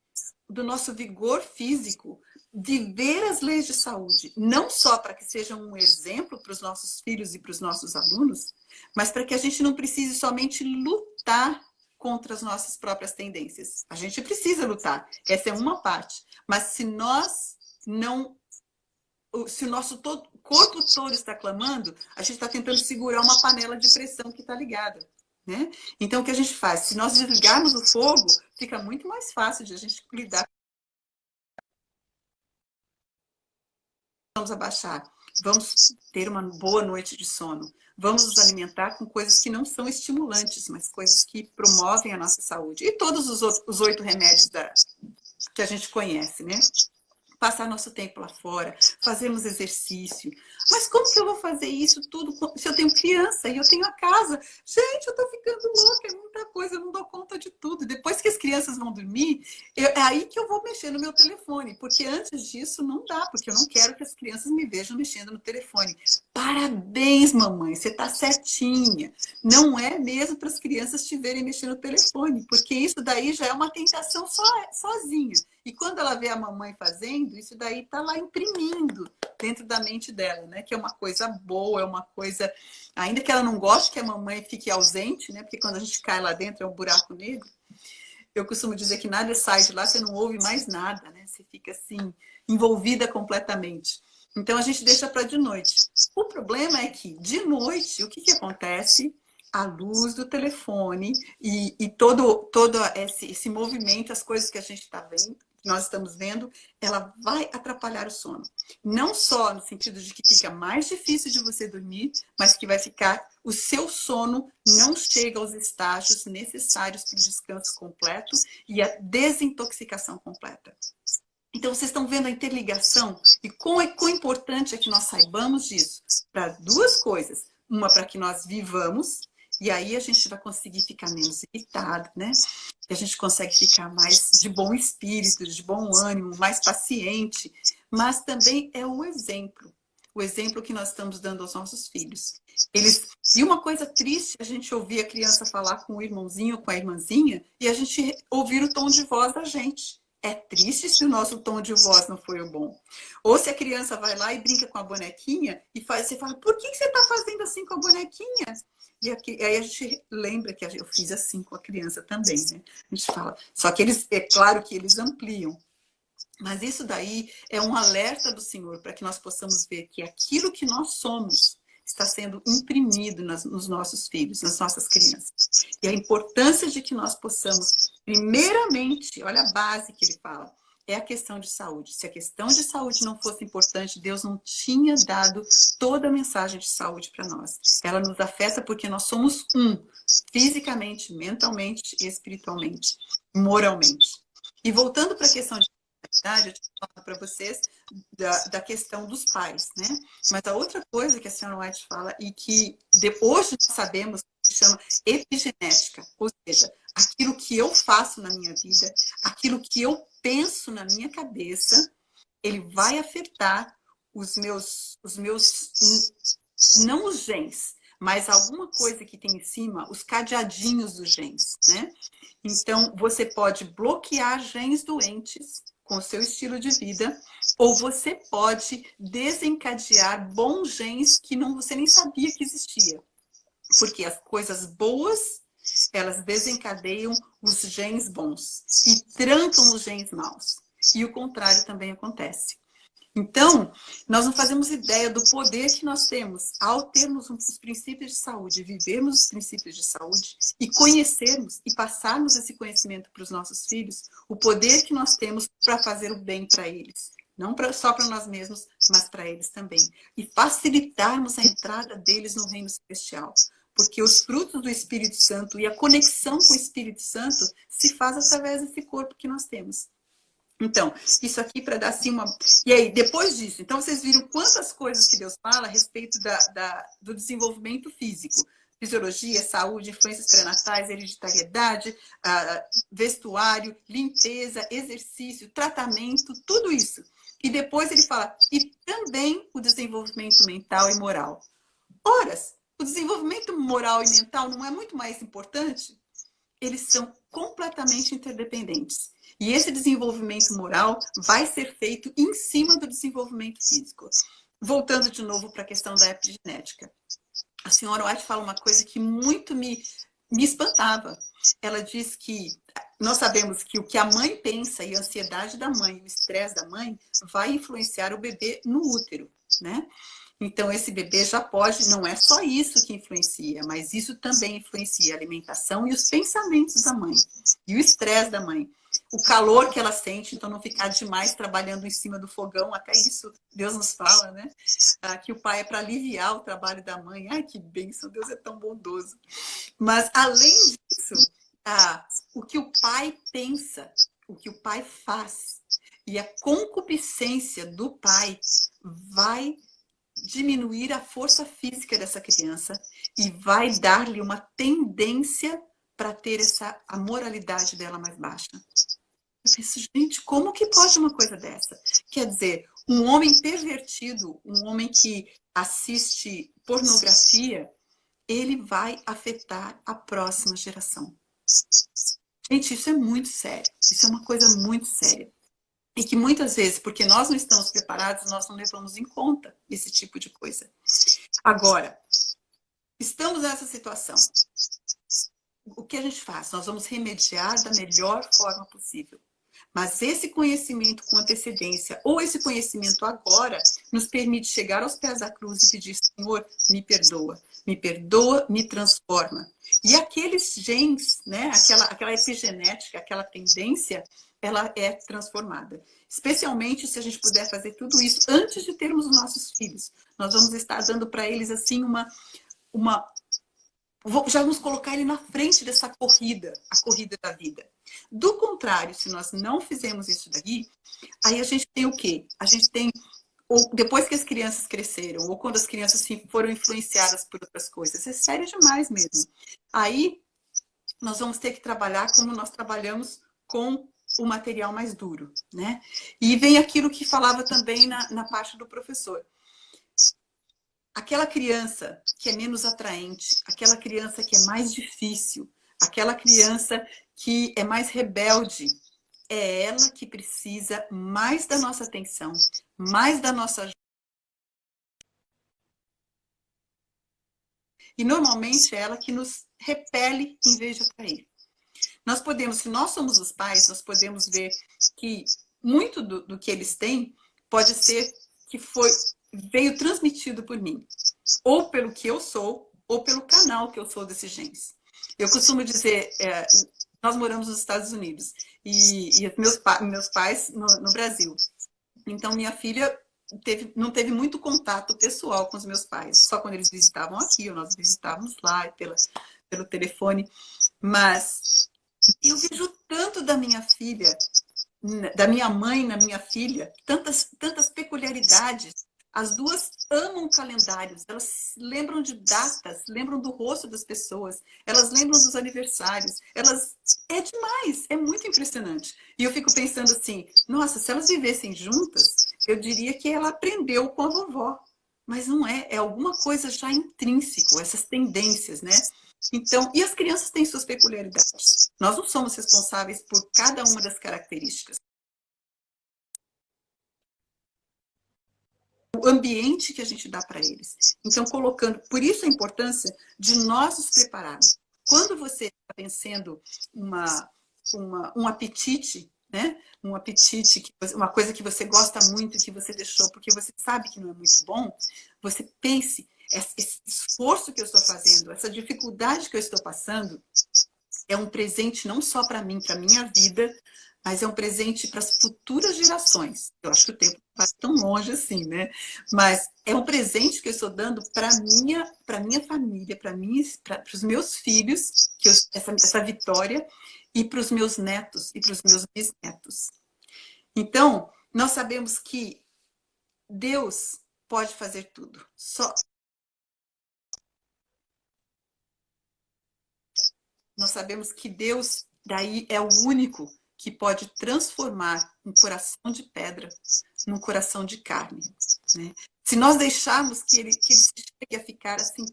do nosso vigor físico, viver as leis de saúde, não só para que sejam um exemplo para os nossos filhos e para os nossos alunos, mas para que a gente não precise somente lutar contra as nossas próprias tendências. A gente precisa lutar, essa é uma parte, mas se o nosso corpo todo está clamando, a gente está tentando segurar uma panela de pressão que está ligada. Né? Então, o que a gente faz? Se nós desligarmos o fogo, fica muito mais fácil de a gente lidar. Vamos abaixar, vamos ter uma boa noite de sono, vamos nos alimentar com coisas que não são estimulantes, mas coisas que promovem a nossa saúde. E todos os 8 remédios que a gente conhece, né? Passar nosso tempo lá fora, fazermos exercício. Mas como que eu vou fazer isso tudo se eu tenho criança e eu tenho a casa? Gente, eu tô ficando louca, é muita coisa, eu não dou conta de tudo. Depois que as crianças vão dormir, é aí que eu vou mexer no meu telefone, porque antes disso não dá, porque eu não quero que as crianças me vejam mexendo no telefone. Parabéns, mamãe, você tá certinha. Não é mesmo para as crianças te verem mexendo no telefone, porque isso daí já é uma tentação sozinha. E quando ela vê a mamãe fazendo, isso daí está lá imprimindo dentro da mente dela, né? Que é uma coisa boa, é uma coisa... Ainda que ela não goste que a mamãe fique ausente, né? Porque quando a gente cai lá dentro é um buraco negro. Eu costumo dizer que nada sai de lá, você não ouve mais nada, né? Você fica assim, envolvida completamente. Então a gente deixa para de noite. O problema é que de noite, o que acontece? A luz do telefone e todo esse movimento, as coisas que a gente está vendo, que nós estamos vendo, ela vai atrapalhar o sono. Não só no sentido de que fica mais difícil de você dormir, mas que vai ficar, o seu sono não chega aos estágios necessários para o descanso completo e a desintoxicação completa. Então, vocês estão vendo a interligação e quão importante é que nós saibamos disso para duas coisas. Uma, para que nós vivamos, e aí a gente vai conseguir ficar menos irritado, né? A gente consegue ficar mais de bom espírito, de bom ânimo, mais paciente. Mas também é o exemplo que nós estamos dando aos nossos filhos. E uma coisa triste, a gente ouvir a criança falar com o irmãozinho, com a irmãzinha, e a gente ouvir o tom de voz da gente. É triste se o nosso tom de voz não foi o bom. Ou se a criança vai lá e brinca com a bonequinha e você fala, por que você está fazendo assim com a bonequinha? E aí a gente lembra que eu fiz assim com a criança também, né? A gente fala. Só que é claro que eles ampliam. Mas isso daí é um alerta do Senhor para que nós possamos ver que aquilo que nós somos está sendo imprimido nos nossos filhos, nas nossas crianças. E a importância de que nós possamos, primeiramente, olha a base que ele fala, é a questão de saúde. Se a questão de saúde não fosse importante, Deus não tinha dado toda a mensagem de saúde para nós. Ela nos afeta porque nós somos fisicamente, mentalmente, espiritualmente, moralmente. E voltando para a questão de eu tinha falado para vocês da questão dos pais, né? Mas a outra coisa que a senhora White fala e que hoje nós sabemos que se chama epigenética, ou seja, aquilo que eu faço na minha vida, aquilo que eu penso na minha cabeça, ele vai afetar os meus não os genes, mas alguma coisa que tem em cima, os cadeadinhos dos genes, né? Então, você pode bloquear genes doentes com o seu estilo de vida, ou você pode desencadear bons genes que você nem sabia que existia. Porque as coisas boas, elas desencadeiam os genes bons e trancam os genes maus. E o contrário também acontece. Então, nós não fazemos ideia do poder que nós temos ao termos os princípios de saúde, vivermos os princípios de saúde e conhecermos e passarmos esse conhecimento para os nossos filhos, o poder que nós temos para fazer o bem para eles. Não só para nós mesmos, mas para eles também. E facilitarmos a entrada deles no reino celestial. Porque os frutos do Espírito Santo e a conexão com o Espírito Santo se faz através desse corpo que nós temos. Então, isso aqui para dar assim uma... E aí, depois disso, então vocês viram quantas coisas que Deus fala a respeito do desenvolvimento físico. Fisiologia, saúde, influências pré-natais, hereditariedade, vestuário, limpeza, exercício, tratamento, tudo isso. E depois ele fala, e também o desenvolvimento mental e moral. Ora, o desenvolvimento moral e mental não é muito mais importante? Eles são completamente interdependentes. E esse desenvolvimento moral vai ser feito em cima do desenvolvimento físico. Voltando de novo para a questão da epigenética. A senhora White fala uma coisa que muito me espantava. Ela diz que nós sabemos que o que a mãe pensa e a ansiedade da mãe, o estresse da mãe, vai influenciar o bebê no útero, né? Então, esse bebê já pode, não é só isso que influencia, mas isso também influencia a alimentação e os pensamentos da mãe. E o estresse da mãe. O calor que ela sente, então não ficar demais trabalhando em cima do fogão, até isso Deus nos fala, né? Que o pai é para aliviar o trabalho da mãe. Ai, que bênção, Deus é tão bondoso. Mas, além disso, o que o pai pensa, o que o pai faz, e a concupiscência do pai vai diminuir a força física dessa criança e vai dar-lhe uma tendência para ter a moralidade dela mais baixa. Eu penso, gente, como que pode uma coisa dessa? Quer dizer, um homem pervertido, um homem que assiste pornografia, ele vai afetar a próxima geração. Gente, isso é muito sério. Isso é uma coisa muito séria. E que muitas vezes, porque nós não estamos preparados, nós não levamos em conta esse tipo de coisa. Agora, estamos nessa situação. O que a gente faz? Nós vamos remediar da melhor forma possível. Mas esse conhecimento com antecedência, ou esse conhecimento agora, nos permite chegar aos pés da cruz e pedir: Senhor, me perdoa, me transforma. E aqueles genes, né, aquela epigenética, aquela tendência, ela é transformada. Especialmente se a gente puder fazer tudo isso antes de termos os nossos filhos. Nós vamos estar dando para eles assim já vamos colocar ele na frente dessa corrida, a corrida da vida. Do contrário, se nós não fizermos isso daí, aí a gente tem o quê? A gente tem, ou depois que as crianças cresceram, ou quando as crianças foram influenciadas por outras coisas, é sério demais mesmo. Aí nós vamos ter que trabalhar como nós trabalhamos com o material mais duro, né? E vem aquilo que falava também na parte do professor. Aquela criança que é menos atraente, aquela criança que é mais difícil, aquela criança que é mais rebelde, é ela que precisa mais da nossa atenção, mais da nossa ajuda. E normalmente é ela que nos repele em vez de atrair. Nós podemos, se nós somos os pais, nós podemos ver que muito do que eles têm pode ser que veio transmitido por mim, ou pelo que eu sou, ou pelo canal que eu sou desses genes. Eu costumo dizer, nós moramos nos Estados Unidos e meus pais no Brasil. Então, minha filha não teve muito contato pessoal com os meus pais, só quando eles visitavam aqui, ou nós visitávamos lá, pelo telefone. Mas eu vejo tanto da minha filha, da minha mãe na minha filha, tantas peculiaridades. As duas amam calendários, elas lembram de datas, lembram do rosto das pessoas, elas lembram dos aniversários, é demais, é muito impressionante. E eu fico pensando assim, nossa, se elas vivessem juntas, eu diria que ela aprendeu com a vovó, mas não é alguma coisa já intrínseco, essas tendências, né? Então, e as crianças têm suas peculiaridades. Nós não somos responsáveis por cada uma das características. O ambiente que a gente dá para eles. Então, por isso a importância de nós nos prepararmos. Quando você está vencendo um apetite, né? Um apetite, uma coisa que você gosta muito, que você deixou porque você sabe que não é muito bom, você pense, esse esforço que eu estou fazendo, essa dificuldade que eu estou passando, é um presente não só para mim, para a minha vida, mas é um presente para as futuras gerações. Eu acho que o tempo não vai tão longe assim, né? Mas é um presente que eu estou dando para minha família, para os meus filhos, essa vitória, e para os meus netos e para os meus bisnetos. Então, nós sabemos que Deus pode fazer tudo. Nós sabemos que Deus, daí, é o único que pode transformar um coração de pedra num coração de carne. Né? Se nós deixarmos que ele chegue a ficar assim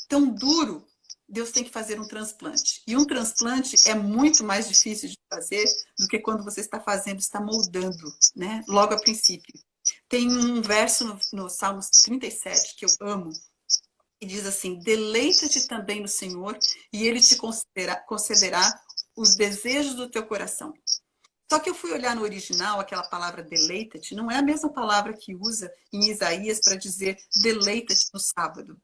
tão duro, Deus tem que fazer um transplante. E um transplante é muito mais difícil de fazer do que quando você está moldando, né? Logo a princípio. Tem um verso no Salmos 37 que eu amo, e diz assim: deleita-te também no Senhor, e Ele te concederá os desejos do teu coração. Só que eu fui olhar no original, aquela palavra deleita-te, não é a mesma palavra que usa em Isaías para dizer deleita-te no sábado.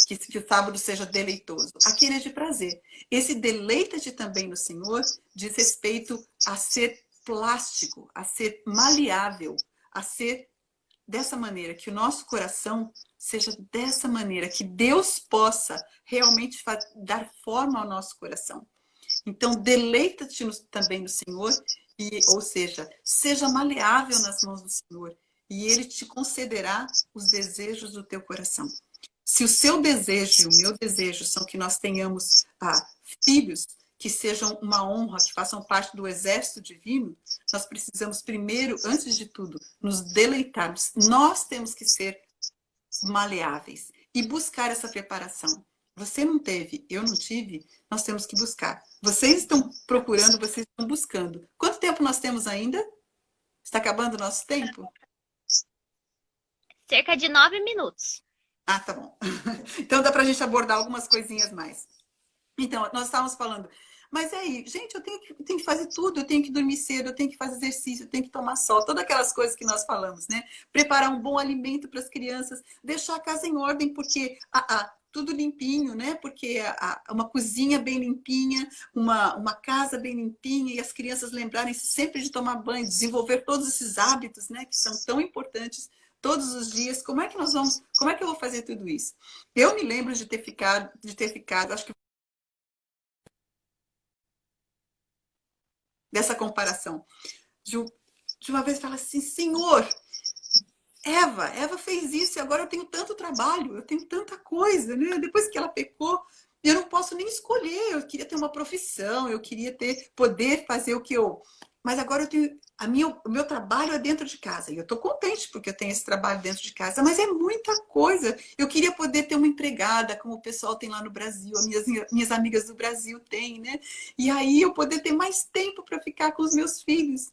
Que o sábado seja deleitoso. Aqui ele é de prazer. Esse deleita-te também no Senhor diz respeito a ser plástico, a ser maleável, a ser dessa maneira, que o nosso coração seja dessa maneira, que Deus possa realmente dar forma ao nosso coração. Então, deleita-te também no Senhor, ou seja, seja maleável nas mãos do Senhor, e Ele te concederá os desejos do teu coração. Se o seu desejo e o meu desejo são que nós tenhamos filhos que sejam uma honra, que façam parte do exército divino, nós precisamos primeiro, antes de tudo, nos deleitarmos. Nós temos que ser maleáveis e buscar essa preparação. Você não teve, eu não tive, nós temos que buscar. Vocês estão procurando, vocês estão buscando. Quanto tempo nós temos ainda? Está acabando o nosso tempo? Cerca de 9 minutos. Ah, tá bom. Então dá para a gente abordar algumas coisinhas mais. Então, nós estávamos falando, mas aí, gente, eu tenho que fazer tudo, eu tenho que dormir cedo, eu tenho que fazer exercício, eu tenho que tomar sol, todas aquelas coisas que nós falamos, né? Preparar um bom alimento para as crianças, deixar a casa em ordem, porque tudo limpinho, né? Porque uma cozinha bem limpinha, uma casa bem limpinha, e as crianças lembrarem-se sempre de tomar banho, desenvolver todos esses hábitos, né? Que são tão importantes todos os dias. Como é que eu vou fazer tudo isso? Eu me lembro de ter ficado, acho que dessa comparação. De uma vez fala assim, Senhor, Eva fez isso e agora eu tenho tanto trabalho, eu tenho tanta coisa, né? Depois que ela pecou, eu não posso nem escolher. Eu queria ter uma profissão, eu queria poder fazer o que eu... Mas agora eu tenho... O meu trabalho é dentro de casa. E eu estou contente porque eu tenho esse trabalho dentro de casa. Mas é muita coisa. Eu queria poder ter uma empregada, como o pessoal tem lá no Brasil. Minhas amigas do Brasil têm, né? E aí eu poder ter mais tempo para ficar com os meus filhos.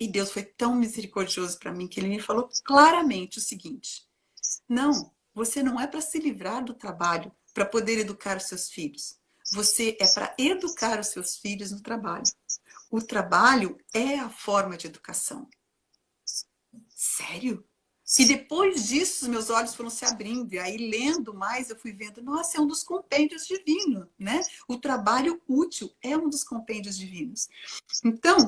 E Deus foi tão misericordioso para mim que ele me falou claramente o seguinte: não, você não é para se livrar do trabalho para poder educar os seus filhos. Você é para educar os seus filhos no trabalho. O trabalho é a forma de educação. Sério? E depois disso, os meus olhos foram se abrindo. E aí, lendo mais, eu fui vendo, nossa, é um dos compêndios divinos, né? O trabalho útil é um dos compêndios divinos. Então,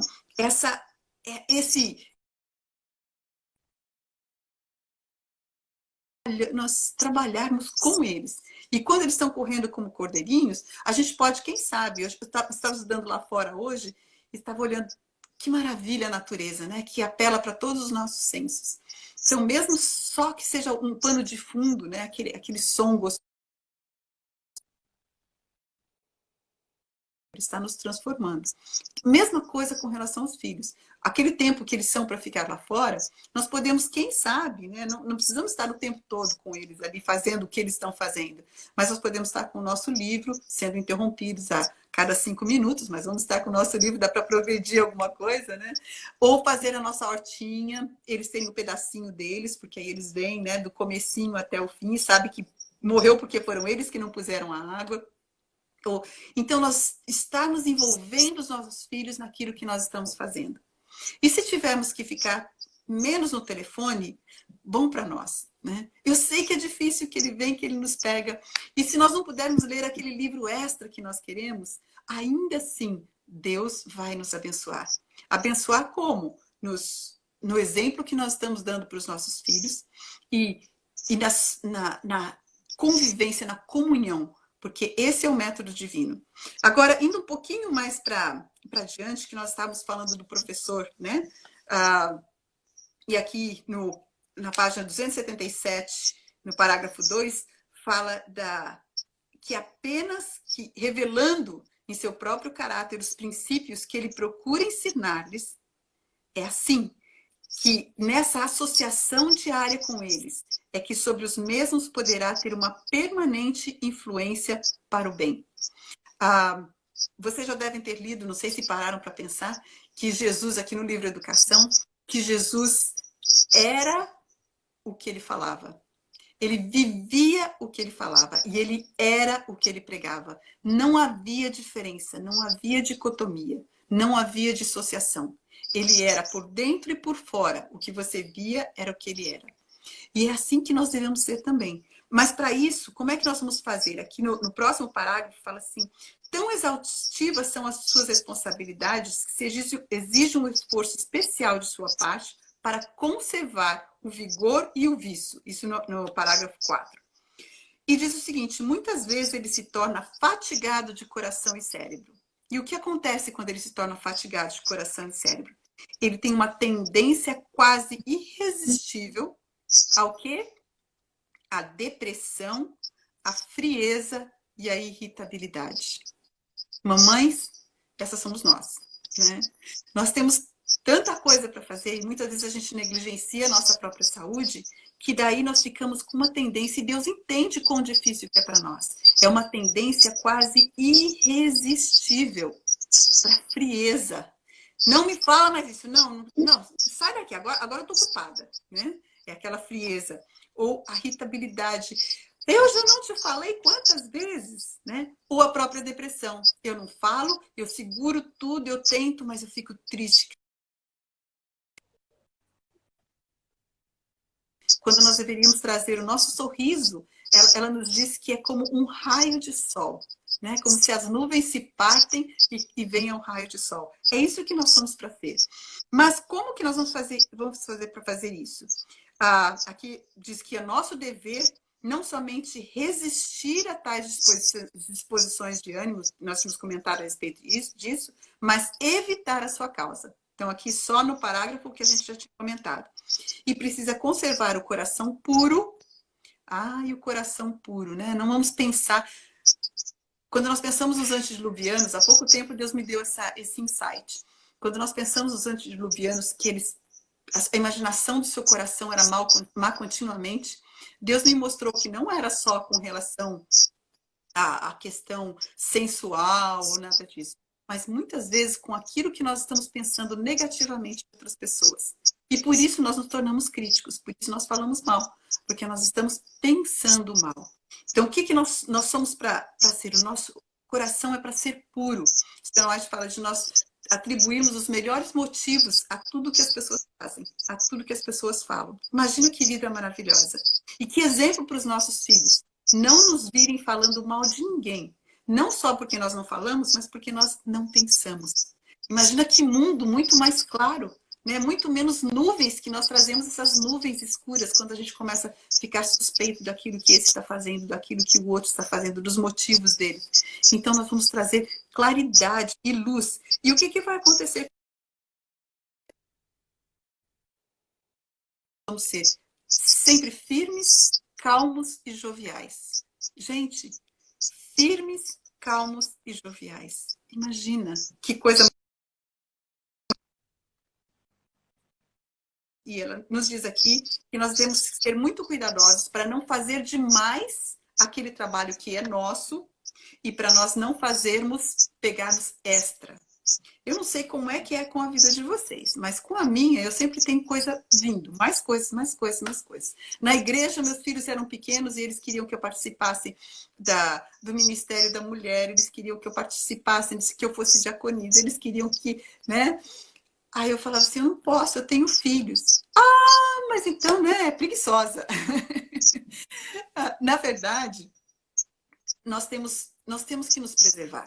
nós trabalharmos com eles. E quando eles estão correndo como cordeirinhos, a gente pode, quem sabe, eu estava estudando lá fora hoje, estava olhando que maravilha a natureza, né? Que apela para todos os nossos sensos. Então, mesmo só que seja um pano de fundo, né? Aquele som gostoso, está nos transformando. Mesma coisa com relação aos filhos. Aquele tempo que eles são para ficar lá fora, nós podemos, quem sabe, né? Não precisamos estar o tempo todo com eles ali, fazendo o que eles estão fazendo. Mas nós podemos estar com o nosso livro, sendo interrompidos a cada 5 minutos, mas vamos estar com o nosso livro, dá para progredir alguma coisa, né? Ou fazer a nossa hortinha, eles têm um pedacinho deles, porque aí eles vêm, né, do comecinho até o fim, sabe que morreu porque foram eles que não puseram a água. Então, nós estamos envolvendo os nossos filhos naquilo que nós estamos fazendo. E se tivermos que ficar menos no telefone, bom para nós, né? Eu sei que é difícil que ele vem, que ele nos pega. E se nós não pudermos ler aquele livro extra que nós queremos, ainda assim, Deus vai nos abençoar. Abençoar como? No exemplo que nós estamos dando para os nossos filhos e na convivência, na comunhão, porque esse é o método divino. Agora, indo um pouquinho mais para diante, que nós estávamos falando do professor, né? E aqui na página 277, no parágrafo 2, fala que revelando em seu próprio caráter os princípios que ele procura ensinar-lhes, é assim que nessa associação diária com eles, é que sobre os mesmos poderá ter uma permanente influência para o bem. Vocês já devem ter lido, não sei se pararam para pensar, que Jesus, aqui no livro Educação, que Jesus era o que ele falava. Ele vivia o que ele falava e ele era o que ele pregava. Não havia diferença, não havia dicotomia, não havia dissociação. Ele era por dentro e por fora. O que você via era o que ele era. E é assim que nós devemos ser também. Mas para isso, como é que nós vamos fazer? Aqui no próximo parágrafo fala assim: tão exaustivas são as suas responsabilidades que se exige um esforço especial de sua parte para conservar o vigor e o vício. Isso no parágrafo 4. E diz o seguinte: muitas vezes ele se torna fatigado de coração e cérebro. E o que acontece quando ele se torna fatigado de coração e cérebro? Ele tem uma tendência quase irresistível ao quê? A depressão, a frieza e a irritabilidade. Mamães, essas somos nós, né? Nós temos tanta coisa para fazer e muitas vezes a gente negligencia a nossa própria saúde que daí nós ficamos com uma tendência, e Deus entende quão difícil que é para nós. É uma tendência quase irresistível para frieza. Não me fala mais isso, não, sai daqui, agora eu estou ocupada, né? É aquela frieza. Ou a irritabilidade. Eu já não te falei quantas vezes, né? Ou a própria depressão. Eu não falo, eu seguro tudo, eu tento, mas eu fico triste. Quando nós deveríamos trazer o nosso sorriso, ela nos diz que é como um raio de sol, né? Como se as nuvens se partem e venha um raio de sol. É isso que nós somos para ser. Mas como que nós vamos fazer para fazer isso? Aqui diz que é nosso dever não somente resistir a tais disposições de ânimo, nós tínhamos comentado a respeito disso, mas evitar a sua causa. Então, aqui só no parágrafo que a gente já tinha comentado. E precisa conservar o coração puro. E o coração puro, né? Não vamos pensar... Quando nós pensamos nos antediluvianos, há pouco tempo Deus me deu esse insight. Quando nós pensamos nos antediluvianos, que a imaginação do seu coração era má continuamente, Deus me mostrou que não era só com relação à questão sensual ou nada disso, mas muitas vezes com aquilo que nós estamos pensando negativamente de outras pessoas. E por isso nós nos tornamos críticos, por isso nós falamos mal, porque nós estamos pensando mal. Então, o que nós somos para ser? O nosso coração é para ser puro. Então, a gente fala de nós atribuirmos os melhores motivos a tudo que as pessoas fazem, a tudo que as pessoas falam. Imagina que vida maravilhosa. E que exemplo para os nossos filhos. Não nos virem falando mal de ninguém. Não só porque nós não falamos, mas porque nós não pensamos. Imagina que mundo muito mais claro, né? Muito menos nuvens, que nós trazemos essas nuvens escuras quando a gente começa a ficar suspeito daquilo que esse está fazendo, daquilo que o outro está fazendo, dos motivos dele. Então nós vamos trazer claridade e luz. E o que vai acontecer? Vamos ser sempre firmes, calmos e joviais. Gente, firmes, calmos e joviais. Imagina que coisa. E ela nos diz aqui que nós devemos ser muito cuidadosos para não fazer demais aquele trabalho que é nosso e para nós não pegarmos extra. Eu não sei como é que é com a vida de vocês, mas com a minha eu sempre tenho coisa vindo, mais coisas, mais coisas, mais coisas. Na igreja, meus filhos eram pequenos e eles queriam que eu participasse do Ministério da Mulher, eles queriam que eu participasse, que eu fosse diaconisa, eles queriam que, né? Aí eu falava assim, eu não posso, eu tenho filhos. Mas então, né, é preguiçosa. Na verdade, nós temos que nos preservar,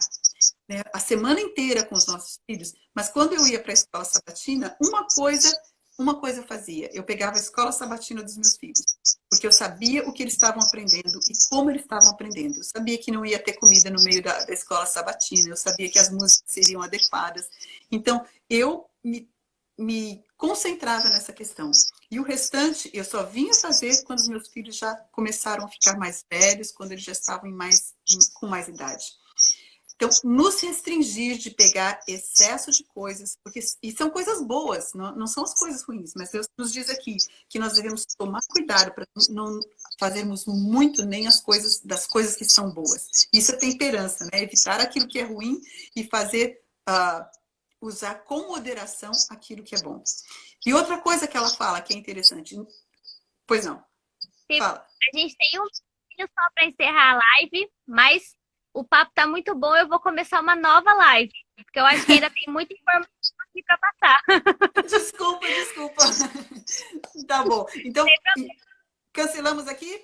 né? A semana inteira com os nossos filhos, mas quando eu ia para a escola sabatina, uma coisa eu fazia, eu pegava a escola sabatina dos meus filhos, porque eu sabia o que eles estavam aprendendo e como eles estavam aprendendo. Eu sabia que não ia ter comida no meio da escola sabatina, eu sabia que as músicas seriam adequadas. Então, eu me concentrava nessa questão. E o restante eu só vinha fazer quando os meus filhos já começaram a ficar mais velhos, quando eles já estavam com mais idade. Então, nos restringir de pegar excesso de coisas, e são coisas boas, não são as coisas ruins, mas Deus nos diz aqui que nós devemos tomar cuidado para não fazermos muito nem das coisas que são boas. Isso é temperança, né? Evitar aquilo que é ruim e fazer... usar com moderação aquilo que é bom. E outra coisa que ela fala que é interessante. Pois não. Fala. A gente tem um pouquinho só para encerrar a live, mas o papo tá muito bom. Eu vou começar uma nova live, porque eu acho que ainda tem muita informação aqui para passar. Desculpa. Tá bom. Então, cancelamos aqui?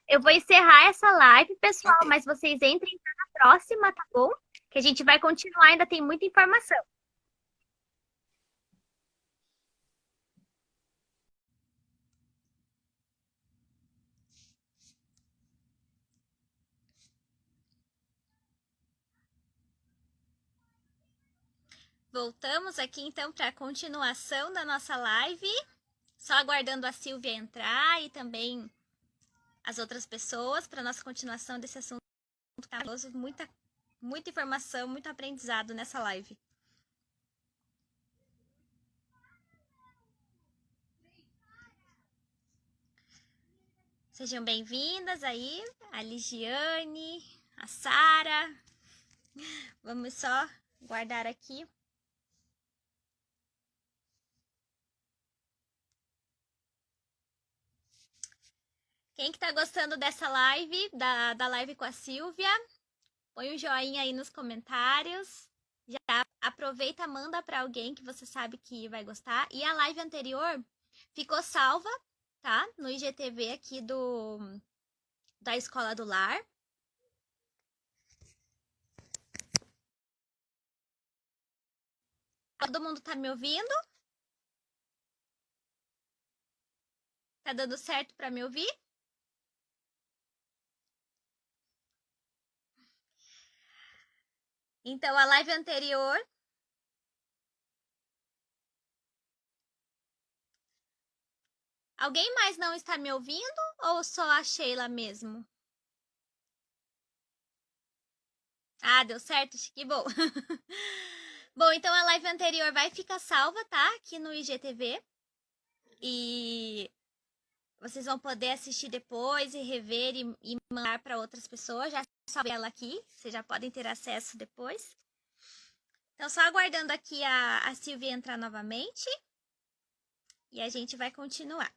Eu vou encerrar essa live, pessoal, okay. Mas vocês entrem na próxima, tá bom? Que a gente vai continuar, ainda tem muita informação. Voltamos aqui então para a continuação da nossa live. Só aguardando a Silvia entrar e também as outras pessoas para nossa continuação desse assunto. Muita informação, muito aprendizado nessa live. Sejam bem-vindas aí, a Ligiane, a Sara. Vamos só guardar aqui. Quem que tá gostando dessa live, da live com a Silvia, põe um joinha aí nos comentários. Já aproveita, manda para alguém que você sabe que vai gostar. E a live anterior ficou salva, tá? No IGTV aqui da Escola do Lar. Todo mundo tá me ouvindo? Tá dando certo para me ouvir? Então, a live anterior... Alguém mais não está me ouvindo ou só a Sheila mesmo? Ah, deu certo? Que bom. Bom, então a live anterior vai ficar salva, tá? Aqui no IGTV. E vocês vão poder assistir depois e rever e mandar para outras pessoas. Já salvei ela aqui, vocês já podem ter acesso depois. Então, só aguardando aqui a Silvia entrar novamente. E a gente vai continuar.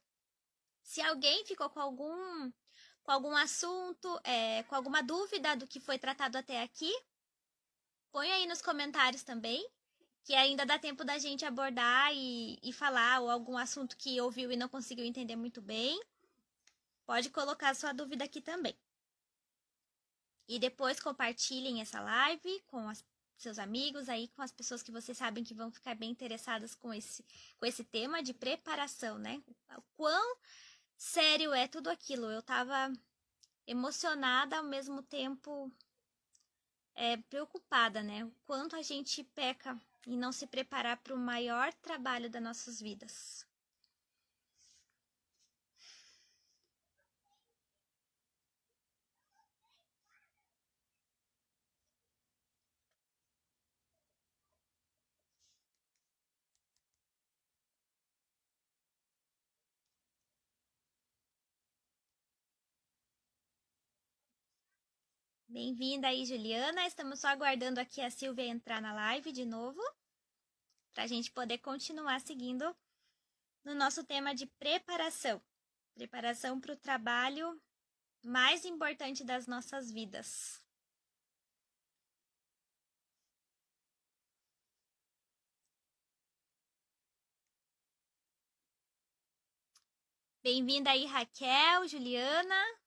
Se alguém ficou com algum assunto, com alguma dúvida do que foi tratado até aqui, põe aí nos comentários também, que ainda dá tempo da gente abordar e falar, ou algum assunto que ouviu e não conseguiu entender muito bem. Pode colocar sua dúvida aqui também. E depois compartilhem essa live com seus amigos, aí com as pessoas que vocês sabem que vão ficar bem interessadas com esse tema de preparação, né? O quão sério é tudo aquilo. Eu tava emocionada, ao mesmo tempo preocupada, né? O quanto a gente peca em não se preparar para o maior trabalho das nossas vidas. Bem-vinda aí, Juliana. Estamos só aguardando aqui a Silvia entrar na live de novo, para a gente poder continuar seguindo no nosso tema de preparação. Preparação para o trabalho mais importante das nossas vidas. Bem-vinda aí, Raquel, Juliana.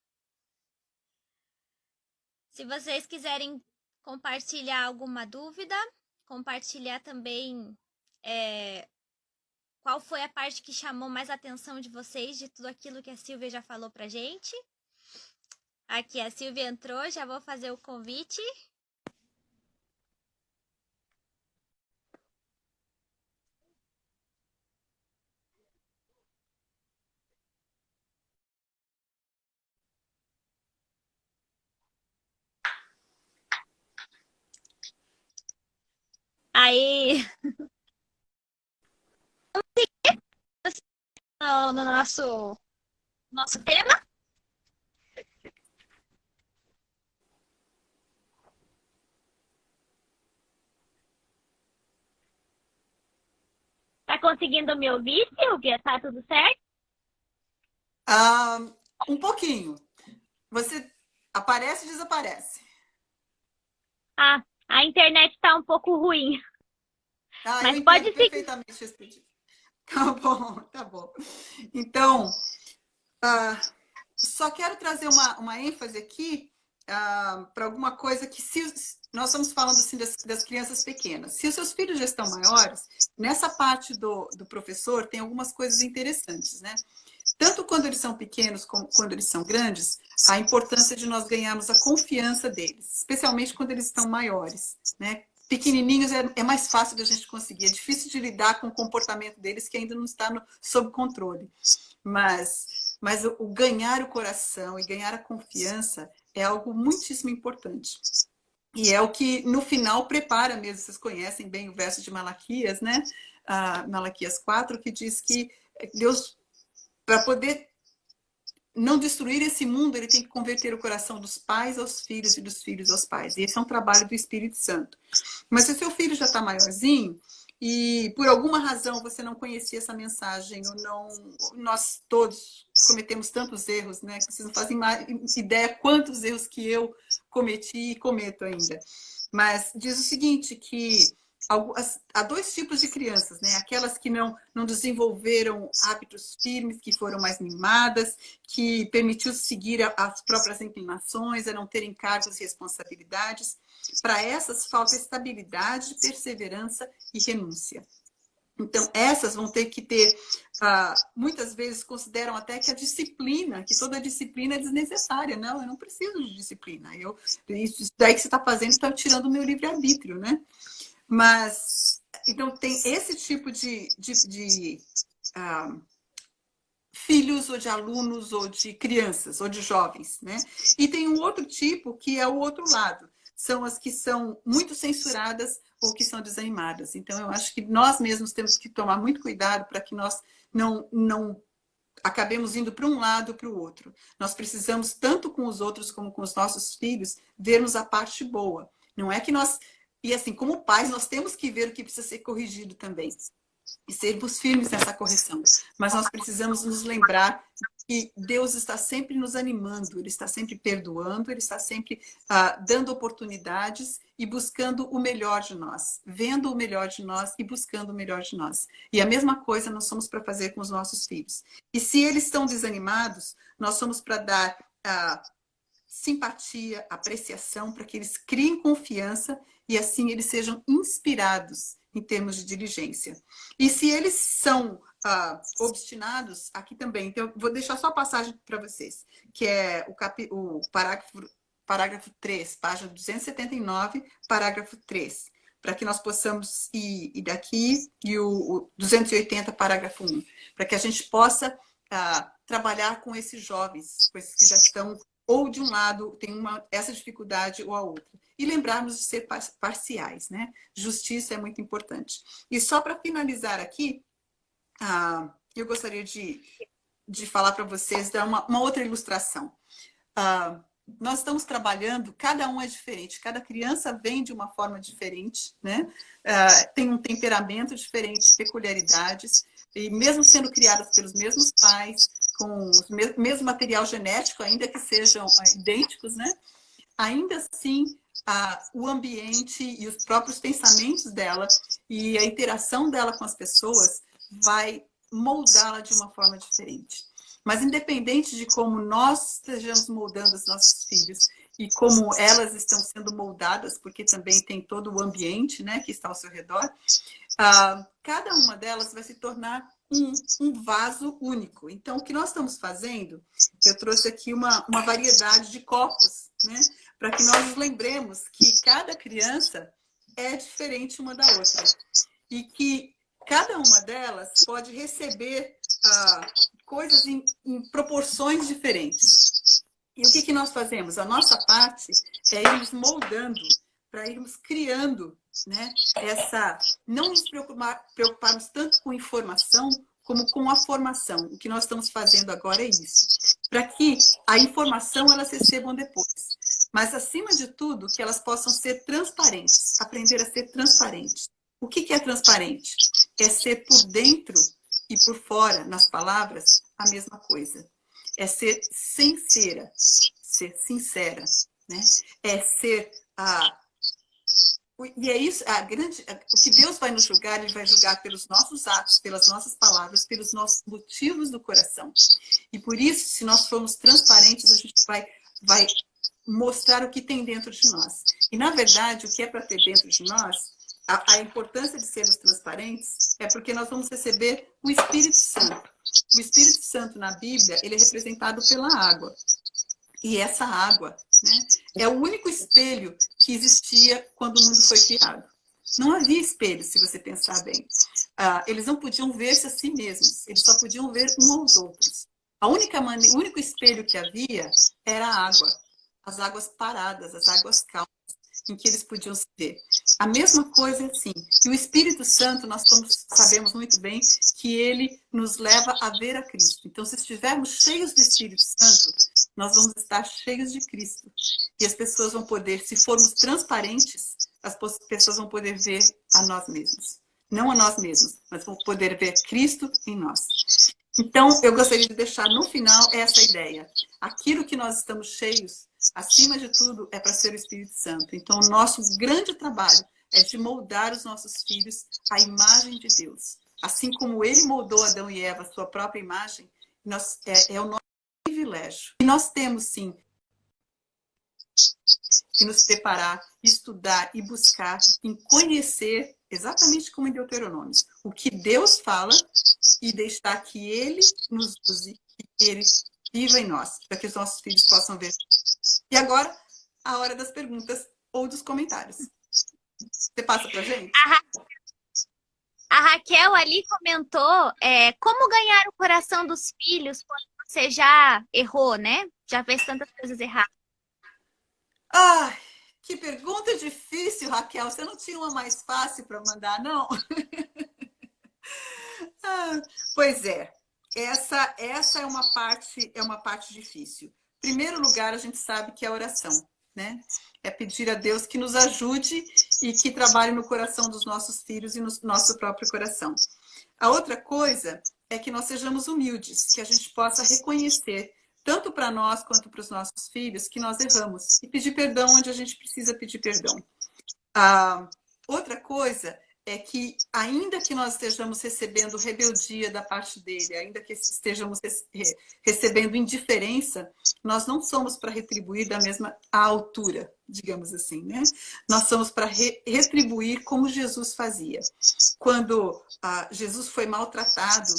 Se vocês quiserem compartilhar alguma dúvida, compartilhar também qual foi a parte que chamou mais a atenção de vocês de tudo aquilo que a Silvia já falou pra gente. Aqui a Silvia entrou, já vou fazer o convite. Aí, no nosso tema. Tá conseguindo me ouvir, Silvia? Tá tudo certo? Um pouquinho. Você aparece e desaparece. Ah, a internet tá um pouco ruim. Eu Mas entendo pode seguir. perfeitamente esse pedido. Tá bom, tá bom. Então, só quero trazer uma ênfase aqui para alguma coisa que nós estamos falando assim, das crianças pequenas. Se os seus filhos já estão maiores, nessa parte do professor tem algumas coisas interessantes, né? Tanto quando eles são pequenos como quando eles são grandes, a importância de nós ganharmos a confiança deles, especialmente quando eles estão maiores, né? Pequenininhos é mais fácil de a gente conseguir, é difícil de lidar com o comportamento deles que ainda não está sob controle. Mas o ganhar o coração e ganhar a confiança é algo muitíssimo importante. E é o que, no final, prepara mesmo. Vocês conhecem bem o verso de Malaquias, né? Malaquias 4, que diz que Deus, para poder não destruir esse mundo, ele tem que converter o coração dos pais aos filhos e dos filhos aos pais. E esse é um trabalho do Espírito Santo. Mas se o seu filho já está maiorzinho e por alguma razão você não conhecia essa mensagem, ou não, nós todos cometemos tantos erros, né? Que vocês não fazem ideia quantos erros que eu cometi e cometo ainda. Mas diz o seguinte, que há dois tipos de crianças, né? Aquelas que não desenvolveram hábitos firmes, que foram mais mimadas, que permitiu seguir as próprias inclinações, a não ter encargos e responsabilidades. Para essas falta estabilidade, perseverança e renúncia. Então, essas vão ter que ter, muitas vezes consideram até que a disciplina, que toda disciplina é desnecessária. Não, eu não preciso de disciplina. Isso daí que você está fazendo está tirando o meu livre-arbítrio, né? Mas, então, tem esse tipo de filhos ou de alunos ou de crianças ou de jovens, né? E tem um outro tipo que é o outro lado. São as que são muito censuradas ou que são desanimadas. Então, eu acho que nós mesmos temos que tomar muito cuidado para que nós não acabemos indo para um lado ou para o outro. Nós precisamos, tanto com os outros como com os nossos filhos, vermos a parte boa. Não é que nós... E assim, como pais, nós temos que ver o que precisa ser corrigido também. E sermos firmes nessa correção. Mas nós precisamos nos lembrar que Deus está sempre nos animando, Ele está sempre perdoando, Ele está sempre dando oportunidades e buscando o melhor de nós, vendo o melhor de nós e buscando o melhor de nós. E a mesma coisa nós somos para fazer com os nossos filhos. E se eles estão desanimados, nós somos para dar simpatia, apreciação, para que eles criem confiança e assim eles sejam inspirados em termos de diligência. E se eles são obstinados, aqui também, então eu vou deixar só a passagem para vocês, que é o parágrafo 3, página 279, parágrafo 3, para que nós possamos ir daqui, e o 280, parágrafo 1, para que a gente possa trabalhar com esses jovens, com esses que já estão ou de um lado tem essa dificuldade ou a outra. E lembrarmos de ser parciais, né? Justiça é muito importante. E só para finalizar aqui, eu gostaria de falar para vocês, dar uma outra ilustração. Nós estamos trabalhando, cada um é diferente, cada criança vem de uma forma diferente, né? Tem um temperamento diferente, peculiaridades, e mesmo sendo criadas pelos mesmos pais, com o mesmo material genético, ainda que sejam idênticos, né? Ainda assim, o ambiente e os próprios pensamentos dela e a interação dela com as pessoas vai moldá-la de uma forma diferente. Mas independente de como nós estejamos moldando os nossos filhos e como elas estão sendo moldadas, porque também tem todo o ambiente, né, que está ao seu redor, cada uma delas vai se tornar um vaso único. Então, o que nós estamos fazendo, eu trouxe aqui uma variedade de copos, né, para que nós nos lembremos que cada criança é diferente uma da outra e que cada uma delas pode receber coisas em proporções diferentes. E o que nós fazemos? A nossa parte é irmos moldando, para irmos criando, né, não nos preocuparmos tanto com informação como com a formação. O que nós estamos fazendo agora é isso. Para que a informação elas recebam depois. Mas, acima de tudo, que elas possam ser transparentes, aprender a ser transparentes. O que é transparente? É ser por dentro e por fora, nas palavras, a mesma coisa. É ser sincera, né? É ser... E é isso, o que Deus vai nos julgar, Ele vai julgar pelos nossos atos, pelas nossas palavras, pelos nossos motivos do coração. E por isso, se nós formos transparentes, a gente vai mostrar o que tem dentro de nós. E, na verdade, o que é para ter dentro de nós, a importância de sermos transparentes é porque nós vamos receber o Espírito Santo. O Espírito Santo, na Bíblia, ele é representado pela água. E essa água, né, é o único espelho que existia quando o mundo foi criado. Não havia espelho, se você pensar bem. Eles não podiam ver-se a si mesmos, eles só podiam ver uns aos outros. O único espelho que havia era a água, as águas paradas, as águas calmas, em que eles podiam se ver. A mesma coisa é assim. E o Espírito Santo, nós sabemos muito bem que ele nos leva a ver a Cristo. Então, se estivermos cheios do Espírito Santo, nós vamos estar cheios de Cristo. E as pessoas vão poder, se formos transparentes, as pessoas vão poder ver a nós mesmos. Não a nós mesmos, mas vão poder ver Cristo em nós. Então, eu gostaria de deixar no final essa ideia. Aquilo que nós estamos cheios, acima de tudo, é para ser o Espírito Santo. Então, o nosso grande trabalho é de moldar os nossos filhos à imagem de Deus. Assim como ele moldou Adão e Eva à sua própria imagem, é o nosso privilégio. E nós temos, sim, que nos preparar, estudar e buscar em conhecer, exatamente como em Deuteronômio, o que Deus fala e deixar que ele nos use e que ele viva em nós, para que os nossos filhos possam ver. E agora, a hora das perguntas ou dos comentários. Você passa para a gente? A Raquel ali comentou como ganhar o coração dos filhos quando você já errou, né? Já fez tantas coisas erradas. Ai, que pergunta difícil, Raquel. Você não tinha uma mais fácil para mandar, não? Pois é. Essa é uma parte difícil. Em primeiro lugar, a gente sabe que é a oração, né? É pedir a Deus que nos ajude e que trabalhe no coração dos nossos filhos e no nosso próprio coração. A outra coisa é que nós sejamos humildes, que a gente possa reconhecer, tanto para nós quanto para os nossos filhos, que nós erramos e pedir perdão onde a gente precisa pedir perdão. Outra coisa é que, ainda que nós estejamos recebendo rebeldia da parte dele, ainda que estejamos recebendo indiferença, nós não somos para retribuir da mesma altura, digamos assim, né? Nós somos para retribuir como Jesus fazia. Quando Jesus foi maltratado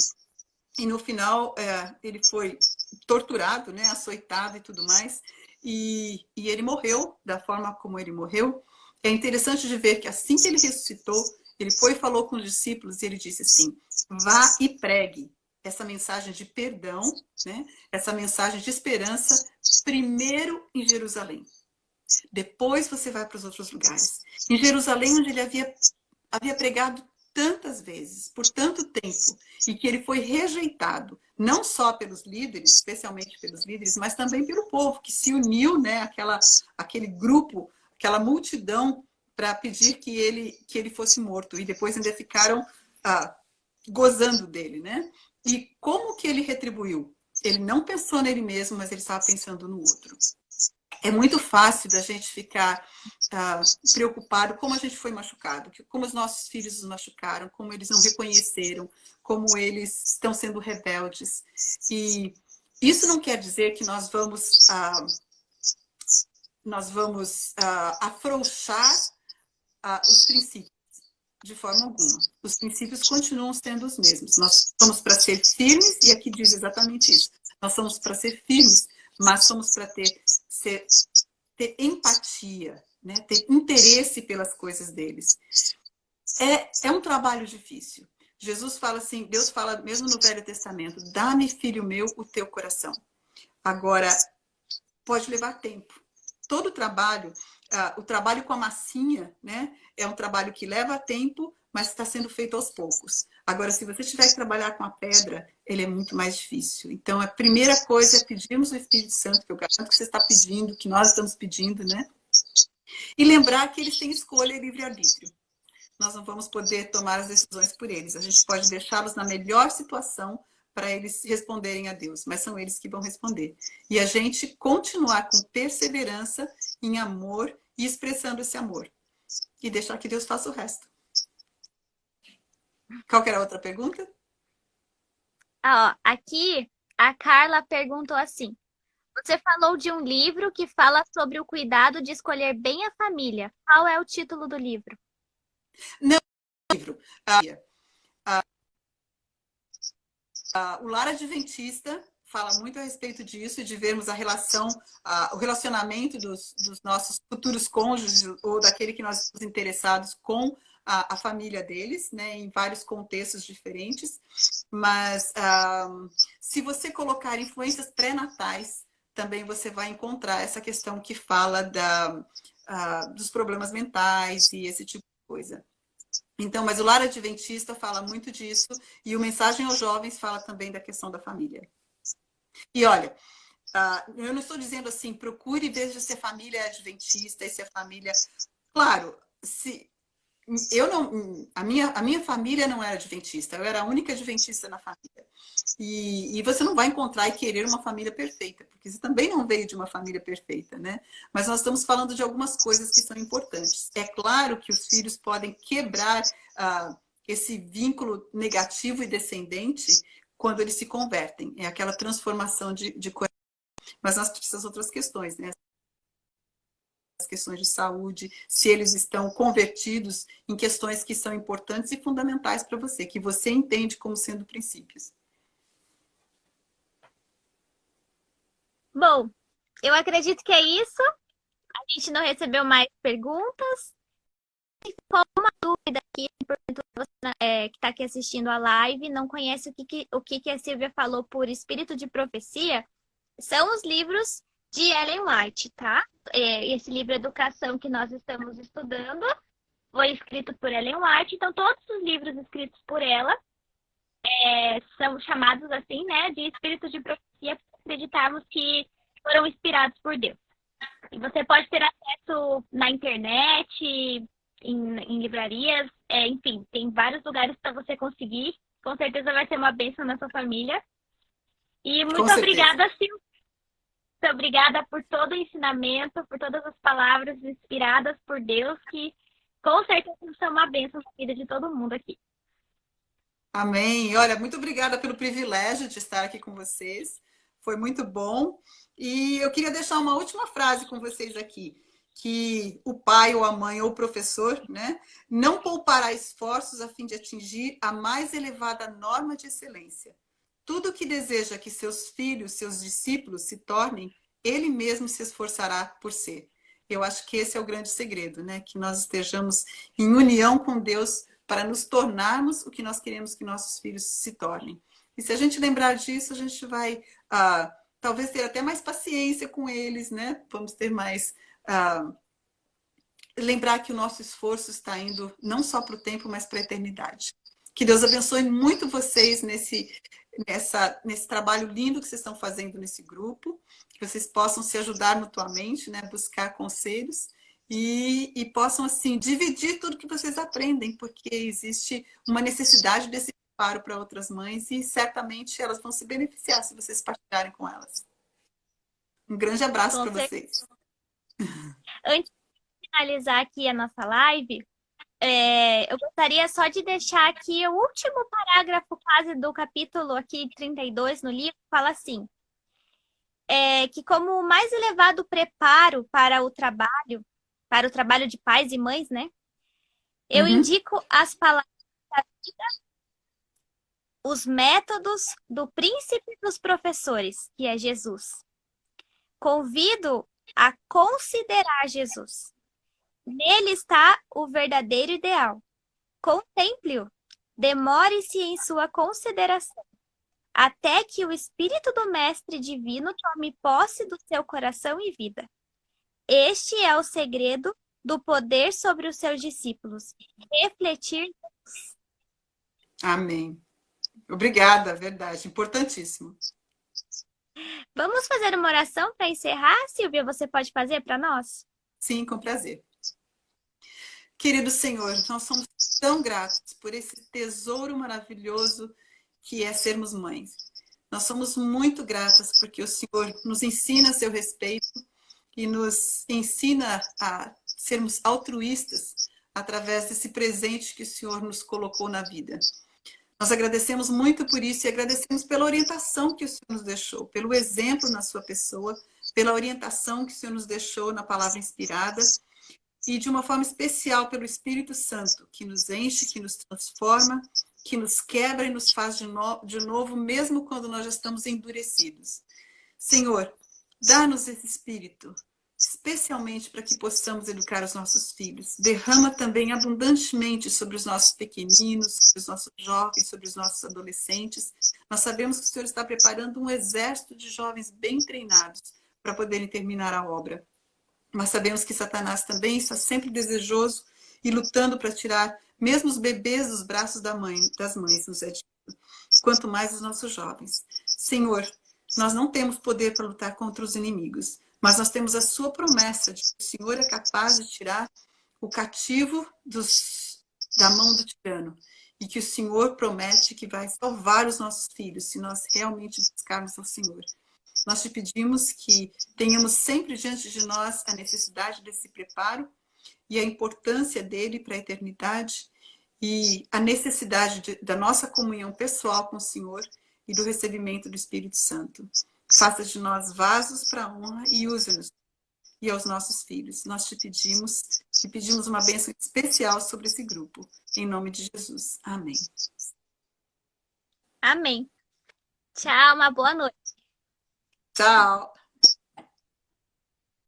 e no final ele foi torturado, né, açoitado e tudo mais, e ele morreu da forma como ele morreu. É interessante de ver que assim que ele ressuscitou, ele foi e falou com os discípulos e ele disse assim: vá e pregue essa mensagem de perdão, né? Essa mensagem de esperança, primeiro em Jerusalém. Depois você vai para os outros lugares. Em Jerusalém, onde ele havia pregado tantas vezes, por tanto tempo, e que ele foi rejeitado, não só pelos líderes, especialmente pelos líderes, mas também pelo povo, que se uniu, né? Aquele grupo, aquela multidão, para pedir que ele fosse morto. E depois ainda ficaram gozando dele, né? E como que ele retribuiu? Ele não pensou nele mesmo, mas ele estava pensando no outro. É muito fácil da gente ficar preocupado como a gente foi machucado, como os nossos filhos nos machucaram, como eles não reconheceram, como eles estão sendo rebeldes. E isso não quer dizer que nós vamos afrouxar os princípios, de forma alguma. Os princípios continuam sendo os mesmos. Nós somos para ser firmes, e aqui diz exatamente isso. Nós somos para ser firmes, mas somos para ter empatia, né? Ter interesse pelas coisas deles. É um trabalho difícil. Jesus fala assim, Deus fala mesmo no Velho Testamento: dá-me, filho meu, o teu coração. Agora, pode levar tempo. Todo trabalho, o trabalho com a massinha, né, é um trabalho que leva tempo, mas está sendo feito aos poucos. Agora, se você tiver que trabalhar com a pedra, ele é muito mais difícil. Então, a primeira coisa é pedirmos o Espírito Santo, que eu garanto que você está pedindo, que nós estamos pedindo, né? E lembrar que eles têm escolha e livre-arbítrio. Nós não vamos poder tomar as decisões por eles. A gente pode deixá-los na melhor situação para eles responderem a Deus, mas são eles que vão responder. E a gente continuar com perseverança em amor e expressando esse amor. E deixar que Deus faça o resto. Qual que era a outra pergunta? Aqui a Carla perguntou assim: você falou de um livro que fala sobre o cuidado de escolher bem a família. Qual é o título do livro? Não, livro. O Lar Adventista fala muito a respeito disso, de vermos a relação, o relacionamento dos nossos futuros cônjuges ou daquele que nós estamos interessados com a família deles, né, em vários contextos diferentes. Mas se você colocar influências pré-natais, também você vai encontrar essa questão que fala dos problemas mentais e esse tipo de coisa. Então, mas o Lar Adventista fala muito disso e o Mensagem aos Jovens fala também da questão da família. E olha, eu não estou dizendo assim, procure veja se a família é adventista e se a família... Claro, se eu não, a minha família não era adventista, eu era a única adventista na família. E você não vai encontrar e querer uma família perfeita, porque você também não veio de uma família perfeita, né? Mas nós estamos falando de algumas coisas que são importantes. É claro que os filhos podem quebrar esse vínculo negativo e descendente quando eles se convertem. É aquela transformação de coração. Mas nós precisamos de outras questões, né? As questões de saúde, se eles estão convertidos em questões que são importantes e fundamentais para você, que você entende como sendo princípios. Bom, eu acredito que é isso. A gente não recebeu mais perguntas. Se ficou uma dúvida aqui, você que está aqui assistindo a live, não conhece o que a Silvia falou por espírito de profecia, são os livros de Ellen White, tá? Esse livro Educação que nós estamos estudando foi escrito por Ellen White, então todos os livros escritos por ela são chamados assim, né, de espírito de profecia, para acreditarmos que foram inspirados por Deus. E você pode ter acesso na internet, em livrarias, enfim, tem vários lugares para você conseguir. Com certeza vai ser uma bênção na sua família. E muito obrigada, Silvia. Muito obrigada por todo o ensinamento, por todas as palavras inspiradas por Deus, que com certeza são uma bênção na vida de todo mundo aqui. Amém. Olha, muito obrigada pelo privilégio de estar aqui com vocês. Foi muito bom. E eu queria deixar uma última frase com vocês aqui, que o pai ou a mãe ou o professor, né, não poupará esforços a fim de atingir a mais elevada norma de excelência. Tudo que deseja que seus filhos, seus discípulos se tornem, ele mesmo se esforçará por ser. Eu acho que esse é o grande segredo, né? Que nós estejamos em união com Deus para nos tornarmos o que nós queremos que nossos filhos se tornem. E se a gente lembrar disso, a gente vai talvez ter até mais paciência com eles, né? Vamos ter mais... lembrar que o nosso esforço está indo não só para o tempo, mas para a eternidade. Que Deus abençoe muito vocês nesse trabalho lindo que vocês estão fazendo nesse grupo, que vocês possam se ajudar mutuamente, né? Buscar conselhos e possam, assim, dividir tudo que vocês aprendem, porque existe uma necessidade desse preparo para outras mães e certamente elas vão se beneficiar se vocês partilharem com elas. Um grande abraço para vocês. Antes de finalizar aqui a nossa live, eu gostaria só de deixar aqui o último parágrafo quase do capítulo aqui 32 no livro, fala assim, que como o mais elevado preparo para o trabalho de pais e mães, né? Eu indico as palavras da vida, os métodos do príncipe dos professores, que é Jesus. Convido a considerar Jesus. Nele está o verdadeiro ideal. Contemple-o. Demore-se em sua consideração, até que o Espírito do Mestre Divino tome posse do seu coração e vida. Este é o segredo do poder sobre os seus discípulos. Refletir. Amém. Obrigada, verdade. Importantíssimo. Vamos fazer uma oração para encerrar? Silvia, você pode fazer para nós? Sim, com prazer. Querido Senhor, nós somos tão gratos por esse tesouro maravilhoso que é sermos mães. Nós somos muito gratas porque o Senhor nos ensina a seu respeito e nos ensina a sermos altruístas através desse presente que o Senhor nos colocou na vida. Nós agradecemos muito por isso e agradecemos pela orientação que o Senhor nos deixou, pelo exemplo na sua pessoa, pela orientação que o Senhor nos deixou na palavra inspirada e de uma forma especial pelo Espírito Santo, que nos enche, que nos transforma, que nos quebra e nos faz de novo, mesmo quando nós já estamos endurecidos. Senhor, dá-nos esse Espírito, especialmente para que possamos educar os nossos filhos. Derrama também abundantemente sobre os nossos pequeninos, sobre os nossos jovens, sobre os nossos adolescentes. Nós sabemos que o Senhor está preparando um exército de jovens bem treinados para poderem terminar a obra. Mas sabemos que Satanás também está sempre desejoso e lutando para tirar mesmo os bebês dos braços das mães, nos é dito. Quanto mais os nossos jovens. Senhor, nós não temos poder para lutar contra os inimigos, mas nós temos a sua promessa de que o Senhor é capaz de tirar o cativo da mão do tirano. E que o Senhor promete que vai salvar os nossos filhos, se nós realmente buscarmos ao Senhor. Nós te pedimos que tenhamos sempre diante de nós a necessidade desse preparo e a importância dele para a eternidade e a necessidade da nossa comunhão pessoal com o Senhor e do recebimento do Espírito Santo. Faça de nós vasos para a honra e use-nos. E aos nossos filhos, nós te pedimos uma bênção especial sobre esse grupo. Em nome de Jesus. Amém. Amém. Tchau, uma boa noite. Tchau.